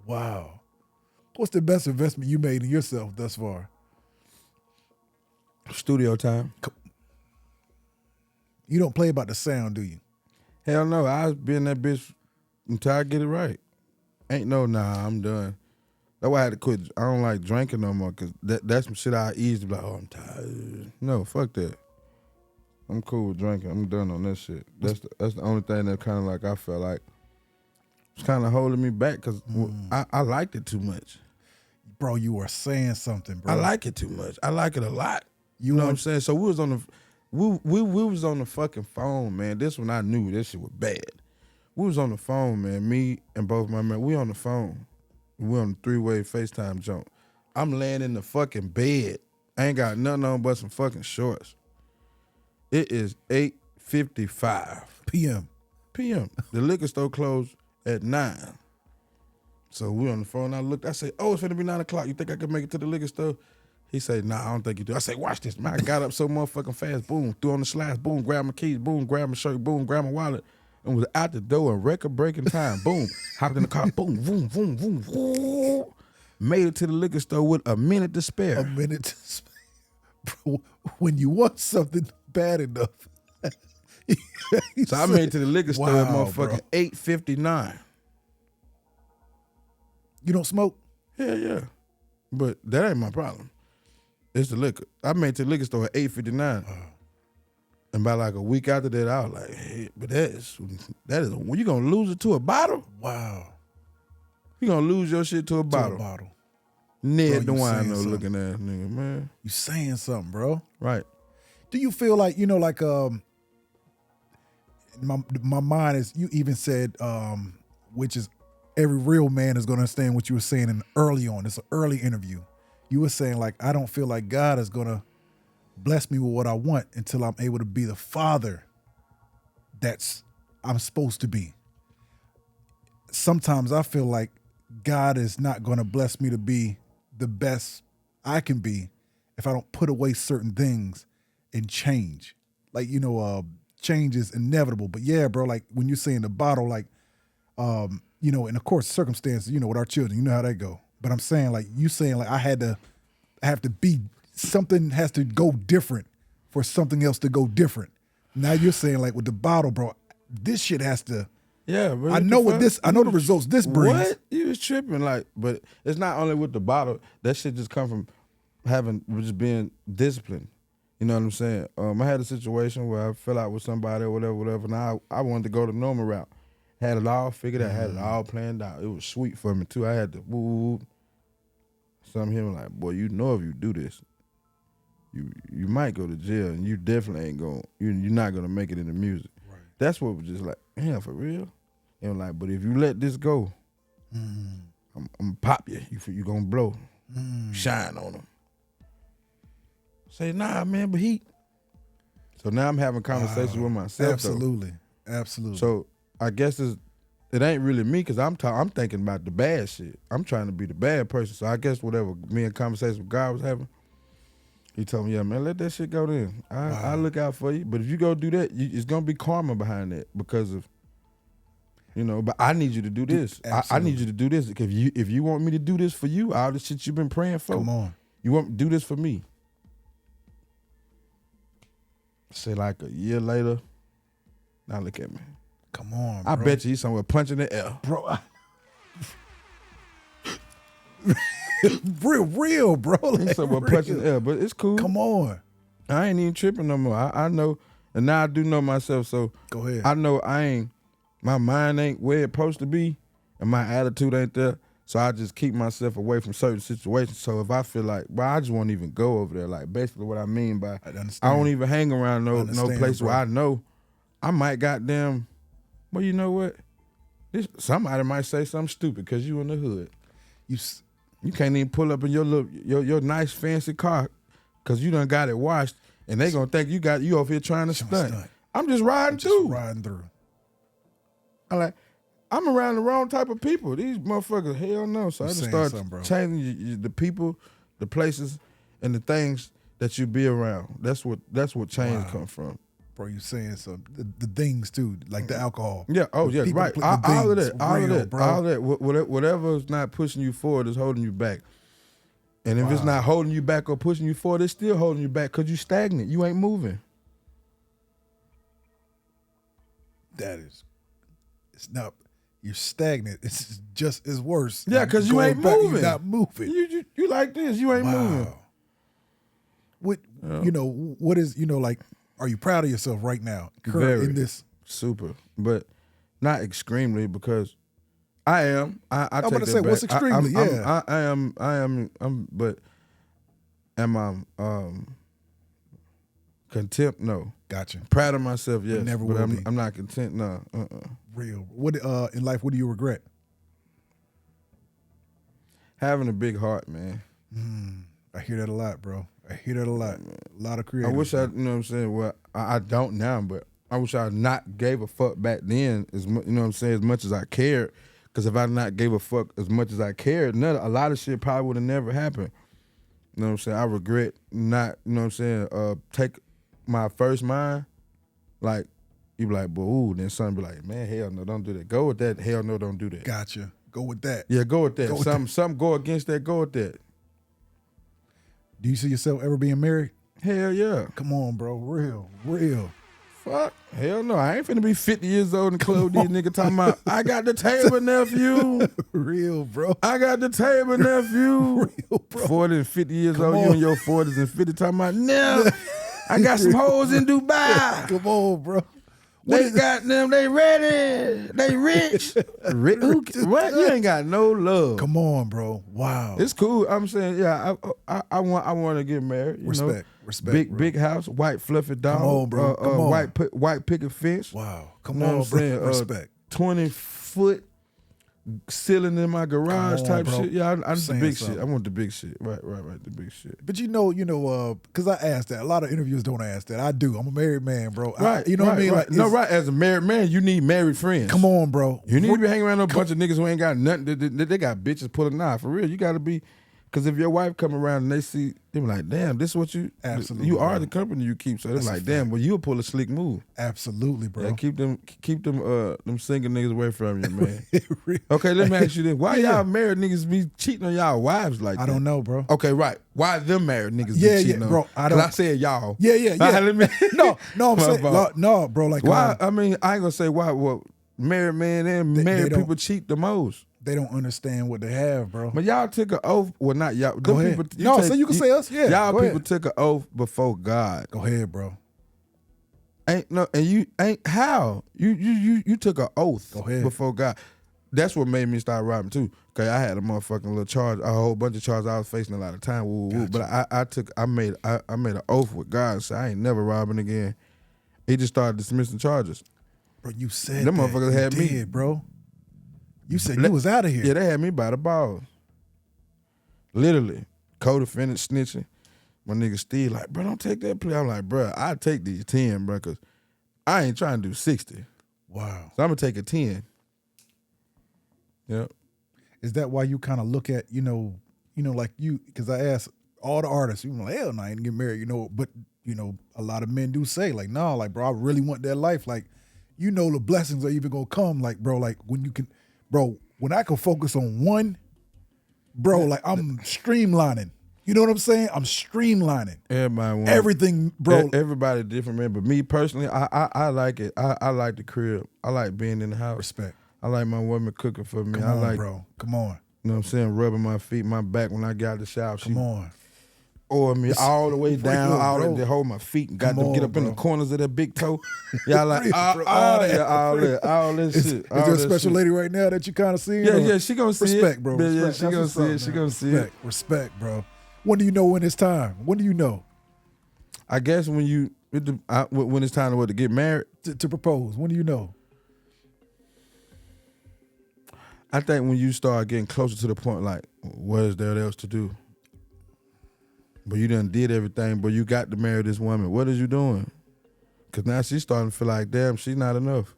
Wow. What's the best investment you made in yourself thus far? he? Studio time. You don't play about the sound, do you? Hell no. I'll be in that bitch until I get it right. Ain't no, nah, I'm done. That's why I had to quit. I don't like drinking no more because that's some shit I easily be like, oh, I'm tired. No, fuck that. I'm cool with drinking. I'm done on that shit. That's the only thing that kind of like I felt like was kind of holding me back because I liked it too much. Bro, you are saying something, bro. I like it too much. I like it a lot. You know what I'm saying? So we was on the we was on the fucking phone, man. This one I knew this shit was bad. We was on the phone, man. Me and both my men. We on the phone. We on the 3-way FaceTime jump. I'm laying in the fucking bed. I ain't got nothing on but some fucking shorts. It is 8:55 PM. The liquor store closed at 9. So we on the phone. I looked. I said, "Oh, it's finna be 9 o'clock. You think I can make it to the liquor store?" He said, "Nah, I don't think you do." I said, "Watch this, man." I got up so motherfucking fast. Boom, threw on the slides. Boom, grabbed my keys. Boom, grabbed my shirt. Boom, grabbed my wallet. And was out the door in record-breaking time. Boom, hopped in the car. Boom, boom, boom, boom, boom. Made it to the liquor store with a minute to spare. A minute to spare. Bro, when you want something bad enough. So I made it to the liquor store at Wow, motherfucking bro. 8:59. You don't smoke? Hell yeah. But that ain't my problem. It's the liquor. I made it to the liquor store at 8:59. And by like a week after that, I was like, hey, but that is when you gonna lose it to a bottle? Wow. You gonna lose your shit to a To bottle. a bottle. Ned Bro, the you wine saying though something. looking at nigga, man. You saying something, bro. Right. Do you feel like, my mind is, you even said, which is every real man is going to understand what you were saying early on. It's an early interview. You were saying like, I don't feel like God is going to bless me with what I want until I'm able to be the father I'm supposed to be. Sometimes I feel like God is not going to bless me to be the best I can be if I don't put away certain things and change. Like, change is inevitable. But yeah, bro, like when you're saying the bottle, like, and of course circumstances, with our children, you know how that go. But I'm saying like, you saying like I have to be, something has to go different for something else to go different. Now you're saying like with the bottle, bro, this shit has to, Yeah, bro. I know the results this brings. What? You was tripping, like, but it's not only with the bottle. That shit just come from just being disciplined. You know what I'm saying? I had a situation where I fell out with somebody or whatever, and I wanted to go the normal route. Had it all figured out, had it all planned out. It was sweet for me too. I had to woo. Some of him like, boy, if you do this, you might go to jail, and you definitely ain't going. You're not gonna make it in the music. Right. That's what was just like, yeah, for real. And like, but if you let this go, I'm gonna pop you. You gonna blow, shine on them. Say, nah, man, but he. So now I'm having conversations with myself. Absolutely. So I guess it ain't really me because I'm thinking about the bad shit. I'm trying to be the bad person. So I guess whatever me and conversation with God was having, he told me, yeah, man, let that shit go then. I'll look out for you. But if you go do that, it's going to be karma behind that because of, but I need you to do this. I need you to do this. If you want me to do this for you, all the shit you've been praying for. Come on. You want to do this for me? Say like a year later. Now look at me. Come on, I bro. bet you he's somewhere punching the air. Bro. real, bro. Like, He's somewhere punching the air, but it's cool. Come on. I ain't even tripping no more. I know, and now I do know myself, so Go ahead. I know my mind ain't where it's supposed to be, and my attitude ain't there, so I just keep myself away from certain situations. So if I feel like, well, I just won't even go over there. Like, basically what I mean by, I don't even hang around no place bro. where I know I might goddamn, well, you know what? Somebody might say something stupid because you in the hood. You can't even pull up in your nice fancy car because you done got it washed, and they gonna think you over here trying to stunt. I'm just riding through. I'm around the wrong type of people. These motherfuckers, hell no. So I just start changing the people, the places, and the things that you be around. That's what change come from. Bro, you saying some the things too, like the alcohol. Yeah. Oh yeah. Right. All of that. Bro. All of that. Whatever's not pushing you forward is holding you back. And if it's not holding you back or pushing you forward, it's still holding you back because you stagnant. You ain't moving. It's not. You're stagnant. It's just as worse. Yeah, because you ain't moving. You're not moving. You like this. You ain't moving. What what is like? Are you proud of yourself right now? Very. In this Super, but not extremely because I am. I I'm take about to that say back. what's extremely. I am. But am I content? No. Gotcha. Proud of myself, yes. Never but will be. I'm not content. No. Real. What in life? What do you regret? Having a big heart, man. I hear that a lot, bro. I hear that a lot. A lot of I creators. wish I, you know what I'm saying. Well, I don't now, but I wish I not gave a fuck back then. As much, you know what I'm saying, as much as I cared. Because if I not gave a fuck as much as I cared, a lot of shit probably would have never happened. You know what I'm saying? I regret not, you know what I'm saying, take my first mind, like, you be like, but ooh, then something be like, man, hell no, don't do that. Go with that, hell no, don't do that. Gotcha. Go with that. Yeah, go with that. Something go against that, go with that. Do you see yourself ever being married? Hell yeah. Come on, bro. Real. Fuck. Hell no. I ain't finna be 50 years old and club these niggas talking about, I got the table, nephew. Real, bro. I got the table, nephew. Real, bro. 40 and 50 years old, you in your 40s and 50 talking about, no, I got some hoes in Dubai. Come on, bro. They got them, they ready. They rich. What? You ain't got no love. Come on, bro. Wow. It's cool. I'm saying, yeah, I want to get married. You know? Respect. Big house, white fluffy dog. Come on, bro. Come on. White picket fence. Wow. Come You know on, what I'm bro. saying? Respect. 20-foot ceiling in my garage on, type bro. shit. Yeah, I just the big Saying shit. I want the big shit. Right, the big shit. But because I asked that. A lot of interviewers don't ask that. I do. I'm a married man, bro. Right. You know what I mean? Right. Like, Right. As a married man, you need married friends. Come on, bro. You need to be hanging around a bunch of niggas who ain't got nothing. They got bitches pulling knife. For real, you got to be. Because if your wife come around and they see, they be like, damn, this is what you. Absolutely, You are bro. the company you keep. So they're That's like, a damn, fact. well, you'll pull a slick move. Absolutely, bro. Yeah, keep them single niggas away from you, man. Real. Okay, let me ask you this. Why y'all married niggas be cheating on y'all wives like that? I don't know, bro. Okay, right. Why them married niggas Yeah, be cheating yeah, on? bro, I 'Cause don't- I said y'all. Yeah. Let me- No, I'm My saying, fault. no, bro. Like, Why? I mean, I ain't gonna say why. Well, married men and They married don't- people cheat the most. they don't understand what they have, bro. But y'all took an oath. Well, not y'all. Go Them ahead. people, So you can say us. Yeah, Y'all go people ahead. took an oath before God. Go ahead, bro. And you ain't how you took an oath Go ahead. before God. That's what made me start robbing too. Okay, I had a motherfucking little charge, a whole bunch of charges I was facing a lot of time. But I made an oath with God and said I ain't never robbing again. He just started dismissing charges. Bro, you said Them that. motherfuckers You had me. did, bro. You said you was out of here. Yeah, they had me by the balls. Literally, co-defendant snitching. My nigga Steve like, bro, don't take that play. I'm like, bro, I take these 10, bro, because I ain't trying to do 60. Wow. So I'm going to take a 10. Yep. Is that why you kind of look at, like you, because I asked all the artists, you like, hell no, I ain't get married, but, a lot of men do say, like, no, like, bro, I really want that life. Like, the blessings are even going to come, like, bro, like, when you can, bro, when I can focus on one, bro, like, I'm streamlining. You know what I'm saying? I'm streamlining Everybody want everything, bro. Everybody different, man. But me personally, I like it. I like the crib. I like being in the house. Respect. I like my woman cooking for me. Come I on, like, bro. Come on. you know what I'm saying, rubbing my feet, my back when I get out the shower. Come on. Or me all the way down, real, all bro. to hold my feet and got Come to get on, up in the bro. corners of that big toe. Y'all like, real, bro. All that, all that Is shit. there a special lady right now that you kind of see? Yeah, she gonna see Respect, it. bro. Yeah, Respect. she gonna That's see what's it. up, She man. gonna see it. Respect, bro. When do you know when it's time? When do you know I guess when when it's time to get married, to propose? When do you know? I think when you start getting closer to the point, like, what is there else to do? But you done did everything, but you got to marry this woman. What is you doing? Because now she's starting to feel like, damn, she's not enough.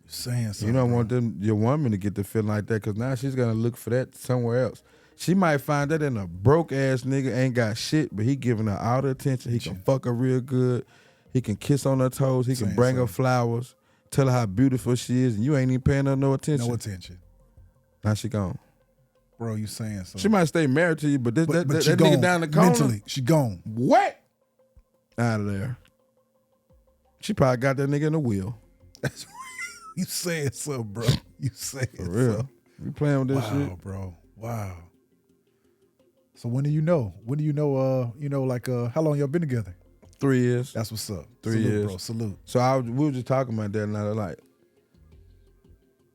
You're saying something. You don't bro. want your woman to get the feeling like that, because now she's going to look for that somewhere else. She might find that in a broke-ass nigga, ain't got shit, but he giving her all the attention. He can fuck her real good. He can kiss on her toes. He can Saying bring her something. flowers, tell her how beautiful she is, and you ain't even paying her no attention. No attention. Now she gone. Bro, you saying something. She might stay married to you, but that she nigga gone. down the corner, Mentally, she gone. what? Out of there. She probably got that nigga in the wheel. You saying something, bro. You saying For real. something. You playing with this Wow, shit? bro. Wow. So when do you know? When do you know, how long y'all been together? 3 years. That's what's up. 3 Salute, years. bro. Salute. So we were just talking about that, and I was like,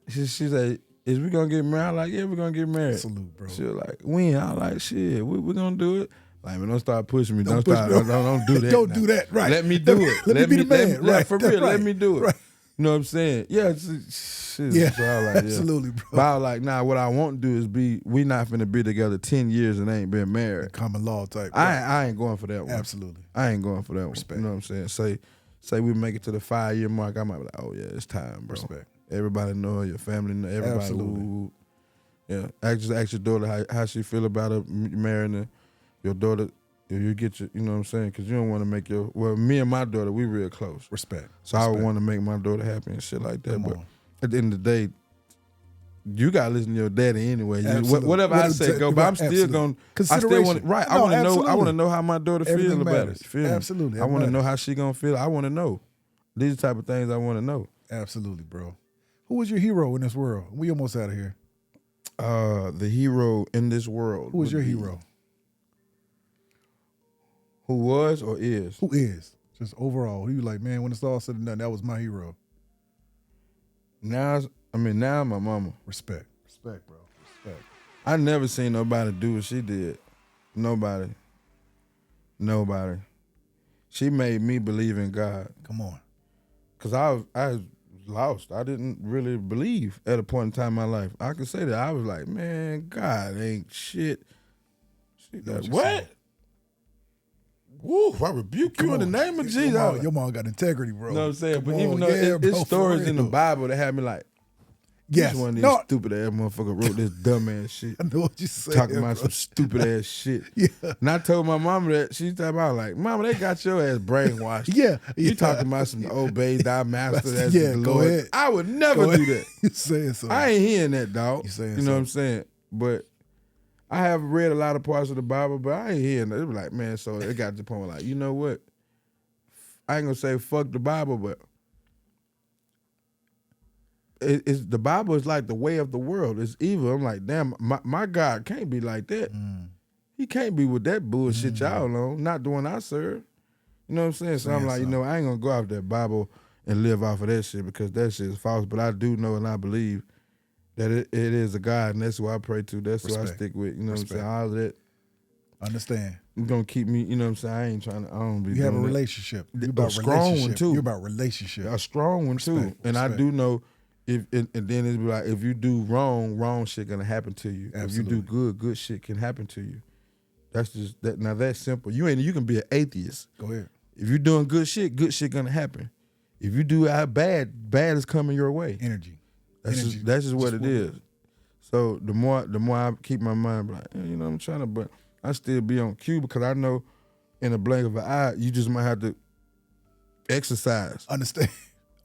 she said, is we gonna get married? I'm like, yeah, we're gonna get married. Salute, bro. She was like, when? I was like, shit, we gonna do it. Like, man, don't start pushing me. Don't push start. me. Don't do that. Don't now. do that. Right. Let me do it. Let me be the man. Yeah, Right. for That's real. Let right. me do it. Right. You know what I'm saying? Yeah. Shit. Yeah. So I was like, yeah. Absolutely, bro. But I was like, nah, what I want to do is we not finna be together 10 years and ain't been married. Common law type. I ain't going for that one. Absolutely. I ain't going for that Respect. one. You know what I'm saying? Say we make it to the 5-year mark, I might be like, oh yeah, it's time, bro. Respect. Everybody know, your family know, everybody. Absolutely. Ooh. Yeah. Ask your daughter how she feel about her marrying your daughter. You get your, you know what I'm saying? Because you don't want to make me and my daughter, we real close. Respect. So I would want to make my daughter happy and shit like that. Come But on. at the end of the day, you gotta listen to your daddy anyway. Absolutely. Whatever I say, go. But I'm still Absolutely. going. I Consideration. still want. Right. I No, want to know. I absolutely. want to know how my daughter feel Everything about matters. it. Feel me? Absolutely. I That want to know matters. how she gonna feel. I want to know. These type of things I want to know. Absolutely, bro. Who was your hero in this world? We almost out of here. The hero in this world. Who was would your be- hero? Who was or is? Who is? Just overall. Who you like, man, when it's all said and done, that was my hero. Now my mama. Respect. Respect, bro. Respect. I never seen nobody do what she did. Nobody. She made me believe in God. Come on. Cause I was lost. I didn't really believe at a point in time in my life. I can say that I was like, man, God ain't shit. She Know like, what you're what? saying. Woo! I rebuke you in the name of Jesus. I was like, Your mom got integrity, bro. you know what I'm saying? Come But on. even though Yeah, it's bro, for stories in the real. Bible that had me like, Yes. which one of these No, stupid ass motherfucker wrote this dumb ass shit? I know what you saying. Talking about bro. some stupid ass shit. Yeah. And I told my mama that, she thought about like, mama, they got your ass brainwashed. Yeah. You yeah. talking about some obey thy master as Yeah, the go Lord. ahead. I would never Go do ahead. that. You saying something. I ain't hearing that, dog. You saying know what I'm saying? But I have read a lot of parts of the Bible, but I ain't hearing that. It was like, man, so it got to the point where like, you know what? I ain't gonna say fuck the Bible, but it's the Bible is like the way of the world. It's evil. I'm like, damn, my God can't be like that. He can't be with that bullshit y'all on, not the one I serve. You know what I'm saying? So I'm like, you know, I ain't gonna go off that Bible and live off of that shit because that shit is false. But I do know and I believe that it is a God, and that's who I pray to. That's who I Respect. stick with. You know what I'm Respect. saying? All of that Understand. gonna keep me. You know what I'm saying? I ain't trying to. I don't be. You have a doing that. relationship. A You're about strong one, relationship. too. You're about relationship. A strong one too, Respect, and I respect. do know if and then it's be like if you do wrong shit gonna happen to you. Absolutely. If you do good shit can happen to you. That's just that. Now that's simple. You can be an atheist. Go ahead. If you're doing good shit gonna happen. If you do bad is coming your way. Energy. That's Energy. just what it Just is. So the more I keep my mind like, you know, I'm trying to, but I still be on cue because I know in a blink of an eye, you just might have to exercise. Understand.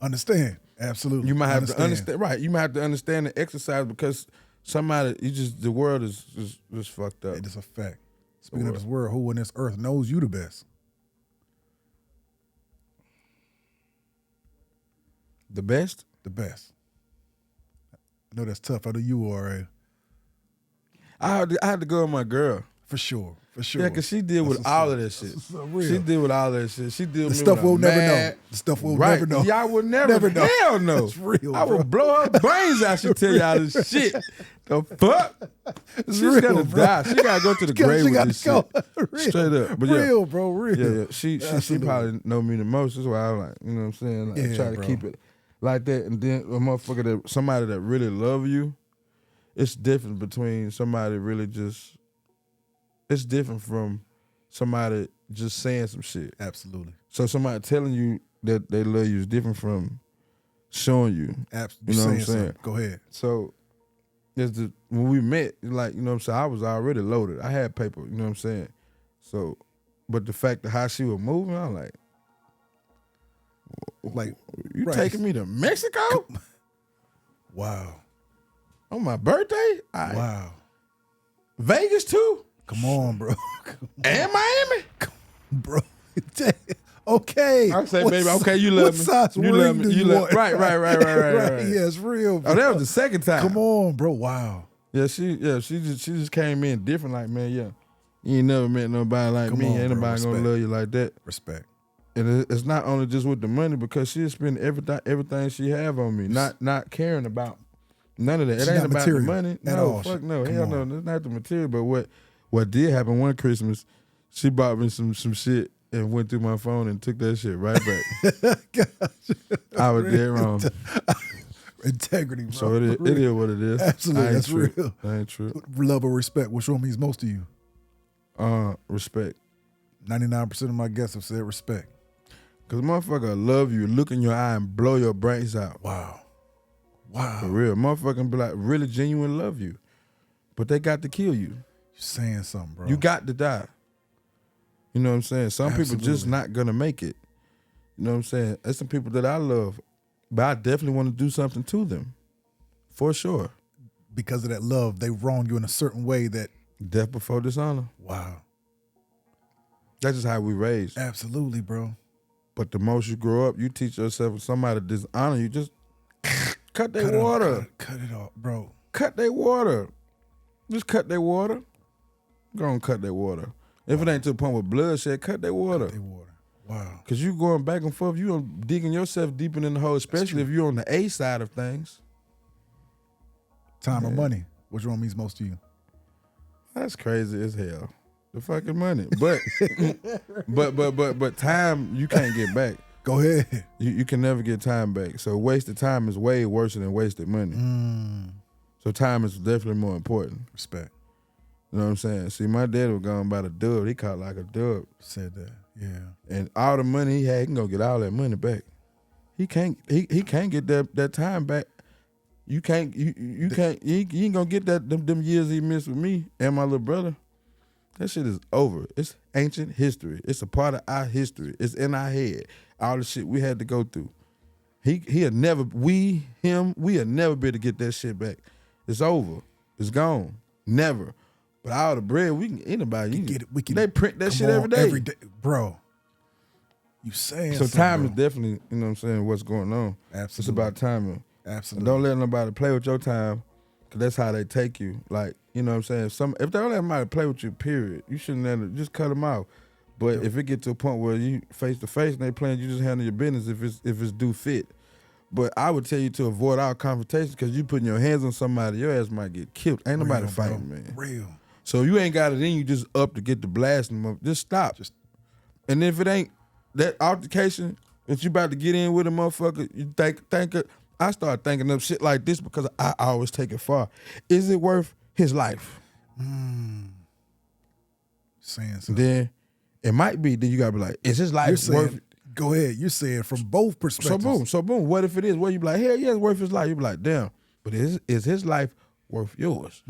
Understand. Absolutely. You might have to understand, right? You might have to understand the exercise because the world is just fucked up. It is a fact. Speaking of this world, who in this earth knows you the best? The best? The best. I know that's tough. I know you are. I had to go with my girl. For sure. For sure. Yeah, because she deal with all of that shit. She deal with all that shit. She deal the with stuff we'll never mad, know. The stuff we'll right. never know. Y'all will never know. Hell no. That's real. I will blow her brains out. She tell y'all this shit. The fuck? She's real, gonna bro. die. She gotta go to the grave with this shit. Real. Straight up. But real, bro. Real. Yeah. She probably know me the most. That's why I like, you know what I'm saying? Like, try to keep it like that. And then a motherfucker somebody that really love you, it's different between somebody really just. It's different from somebody just saying some shit. Absolutely. So somebody telling you that they love you is different from showing you. Absolutely. You know what I'm saying? Go ahead. So when we met, like, you know what I'm saying, I was already loaded. I had paper, you know what I'm saying? So, but the fact of how she was moving, I'm like, you taking me to Mexico? Wow. On my birthday? Wow. Vegas too? Come on, bro. And Miami? Bro. Okay. I say, baby, okay, you love me. What size you ring love me. do You you love want? right. Yeah, it's real, bro. Oh, that was the second time. Come on, bro. Wow. Yeah, she just came in different. Like, man, yeah, you ain't never met nobody like Come me. on, Ain't bro. nobody gonna love you like that. Respect. And it's not only just with the money, because she'll spend everything she have on me, not caring about none of that. She's It ain't not about material the money. at No, all. fuck no. Come Hell on. no. It's not the material. But what did happen one Christmas, she bought me some shit and went through my phone and took that shit right back. I was dead wrong. Integrity, bro. So it is what it is. Absolutely, that's true. real. I ain't true. Love or respect, which one means most to you? Respect. 99% of my guests have said respect. Cause motherfucker love you, look in your eye and blow your brains out. Wow. For real. Motherfucker be like, really genuine love you. But they got to kill you. You're saying something, bro. You got to die. You know what I'm saying? Some people just not gonna make it. You know what I'm saying? There's some people that I love, but I definitely want to do something to them. For sure. Because of that love, they wrong you in a certain way that. Death before dishonor. Wow. That's just how we raised. Absolutely, bro. But the most you grow up, you teach yourself if somebody dishonor you, just cut their water. Cut it off, bro. Cut their water. Just cut their water. Go and cut their water. If it ain't to the point with bloodshed, cut their water. Cut their water. Wow. Because you going back and forth, you digging yourself deeper in the hole, especially if you're on the A side of things. Time or money? Which one means most to you? That's crazy as hell. The fucking money. But but time you can't get back. Go ahead. You can never get time back. So wasted time is way worse than wasted money. So time is definitely more important. Respect. You know what I'm saying? See, my dad was going by the dub. He caught like a dub. Said that. Yeah. And all the money he had, he can go get all that money back. He can't get that time back. You ain't gonna get them years he missed with me and my little brother. That shit is over. It's ancient history. It's a part of our history. It's in our head. All the shit we had to go through. He'll never be able to get that shit back. It's over. It's gone. Never. But all the bread, anybody get it. They print that shit every day. Every day. Bro. You saying so time bro. is definitely, you know what I'm saying, what's going on. Absolutely. It's about timing. Absolutely. And don't let nobody play with your time, because that's how they take you. Like, you know what I'm saying? If they don't let somebody play with you, period, you shouldn't let it, just cut them out. But if it get to a point where you face to face and they playing, you just handle your business if it's due fit. But I would tell you to avoid all confrontations, because you putting your hands on somebody, your ass might get killed. Ain't nobody Real, fighting, bro. man. Real. So you ain't got it in you just up to get the blasting them. Just stop. And if it ain't that altercation that you about to get in with a motherfucker, you think it. I start thinking of shit like this because I always take it far. Is it worth his life? Saying something. Then it might be. Then you gotta be like, is his life worth? Go ahead. You're saying from both perspectives. So boom. What if it is? Well, you be like, hell yeah, it's worth his life. You be like, damn. But is his life worth yours?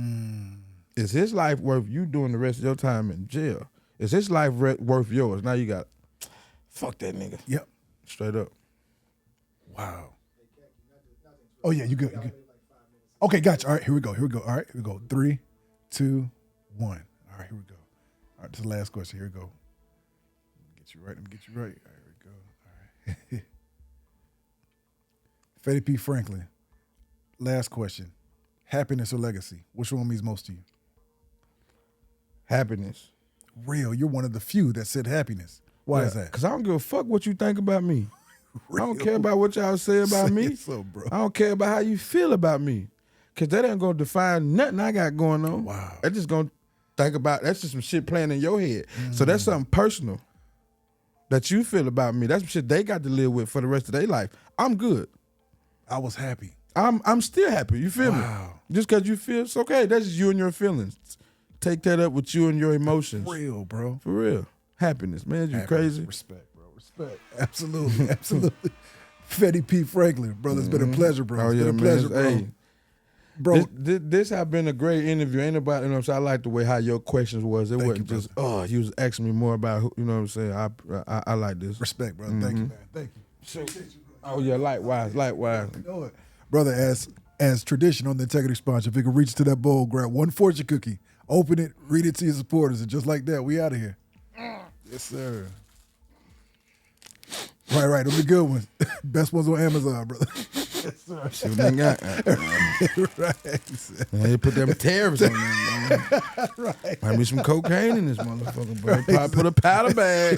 Is his life worth you doing the rest of your time in jail? Is his life worth yours? Now you got, fuck that nigga. Yep. Straight up. Wow. Oh yeah, you good. You good. Okay, gotcha. All right, here we go. All right, here we go. 3, 2, 1. All right, here we go. All right, this is the last question. Here we go. Get you right. Let me get you right. All right, here we go. All right. Fetty P. Franklin. Last question. Happiness or legacy? Which one means most to you? Happiness. Real. You're one of the few that said happiness. Why is that? Because I don't give a fuck what you think about me. Real. I don't care about what y'all say about me. So, bro. I don't care about how you feel about me. Because that ain't going to define nothing I got going on. Wow. That's just going to think about, that's just some shit playing in your head. So that's something personal that you feel about me. That's some shit they got to live with for the rest of their life. I'm good. I was happy. I'm still happy. You feel me? Wow. Just because you feel it's okay. That's just you and your feelings. Take that up with you and your emotions. Real, bro. For real. Happiness, man. You Happiness. crazy? Respect, bro. Respect. Absolutely. Absolutely. Fetty P. Franklin, brother. It's been a pleasure, bro. It's been a pleasure, bro. Hey, Bro. This has been a great interview. Ain't nobody, you know what I'm saying? I like the way how your questions was. It wasn't you, just, you was asking me more about, who, you know what I'm saying? I like this. Respect, brother. Thank you, man. Thank you. Oh, yeah, likewise. You know it. Brother, as tradition on the Integrity Sponsor, if you can reach to that bowl, grab one fortune cookie, open it, read it to your supporters, and just like that, we out of here. Yes, sir. Right. Those are good ones. Best ones on Amazon, brother. Yes, sir. See what they got. Right. They put them tariffs on them, man. Right. Might be some cocaine in this motherfucker, bro. Probably put a powder bag.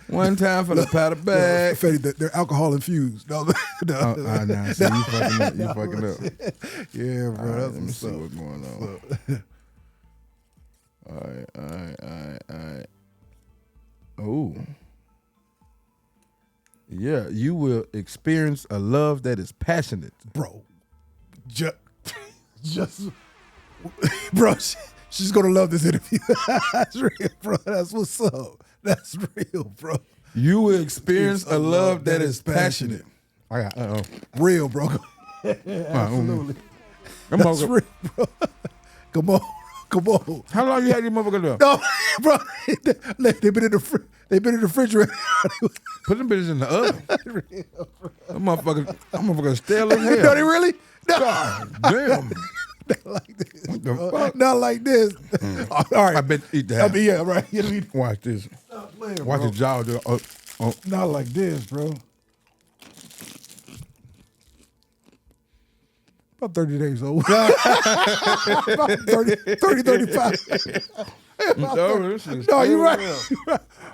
One time for the powder bag. Fetty, they're alcohol infused. No. Nah, see, you fucking up. You fucking up. Yeah, bro. Right, That's let me what's see up. what's going on. All right. Oh. Yeah, you will experience a love that is passionate. Bro. Just bro, she's gonna love this interview. That's real, bro. That's what's up. That's real, bro. You will experience a love that is passionate. I got Real, bro. Absolutely. That's real, bro. Come on. How long you had these motherfuckers there? No, bro. They've been in the refrigerator. Put them bitches in the oven. Them motherfuckers stale as hell. No, they really? No. God damn. Not like this. What the fuck? Not like this. All right. I bet eat that. Yeah, right. Watch this. Stop playing, Watch bro. his jaw. Not like this, bro. About 30 days old. About 30, 35. No, you're right.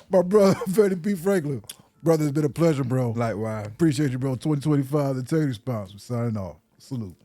My brother, Fetty P. Franklin. Brother, it's been a pleasure, bro. Likewise. Appreciate you, bro. 2025, the Integrity Sponsor. Signing off. Salute.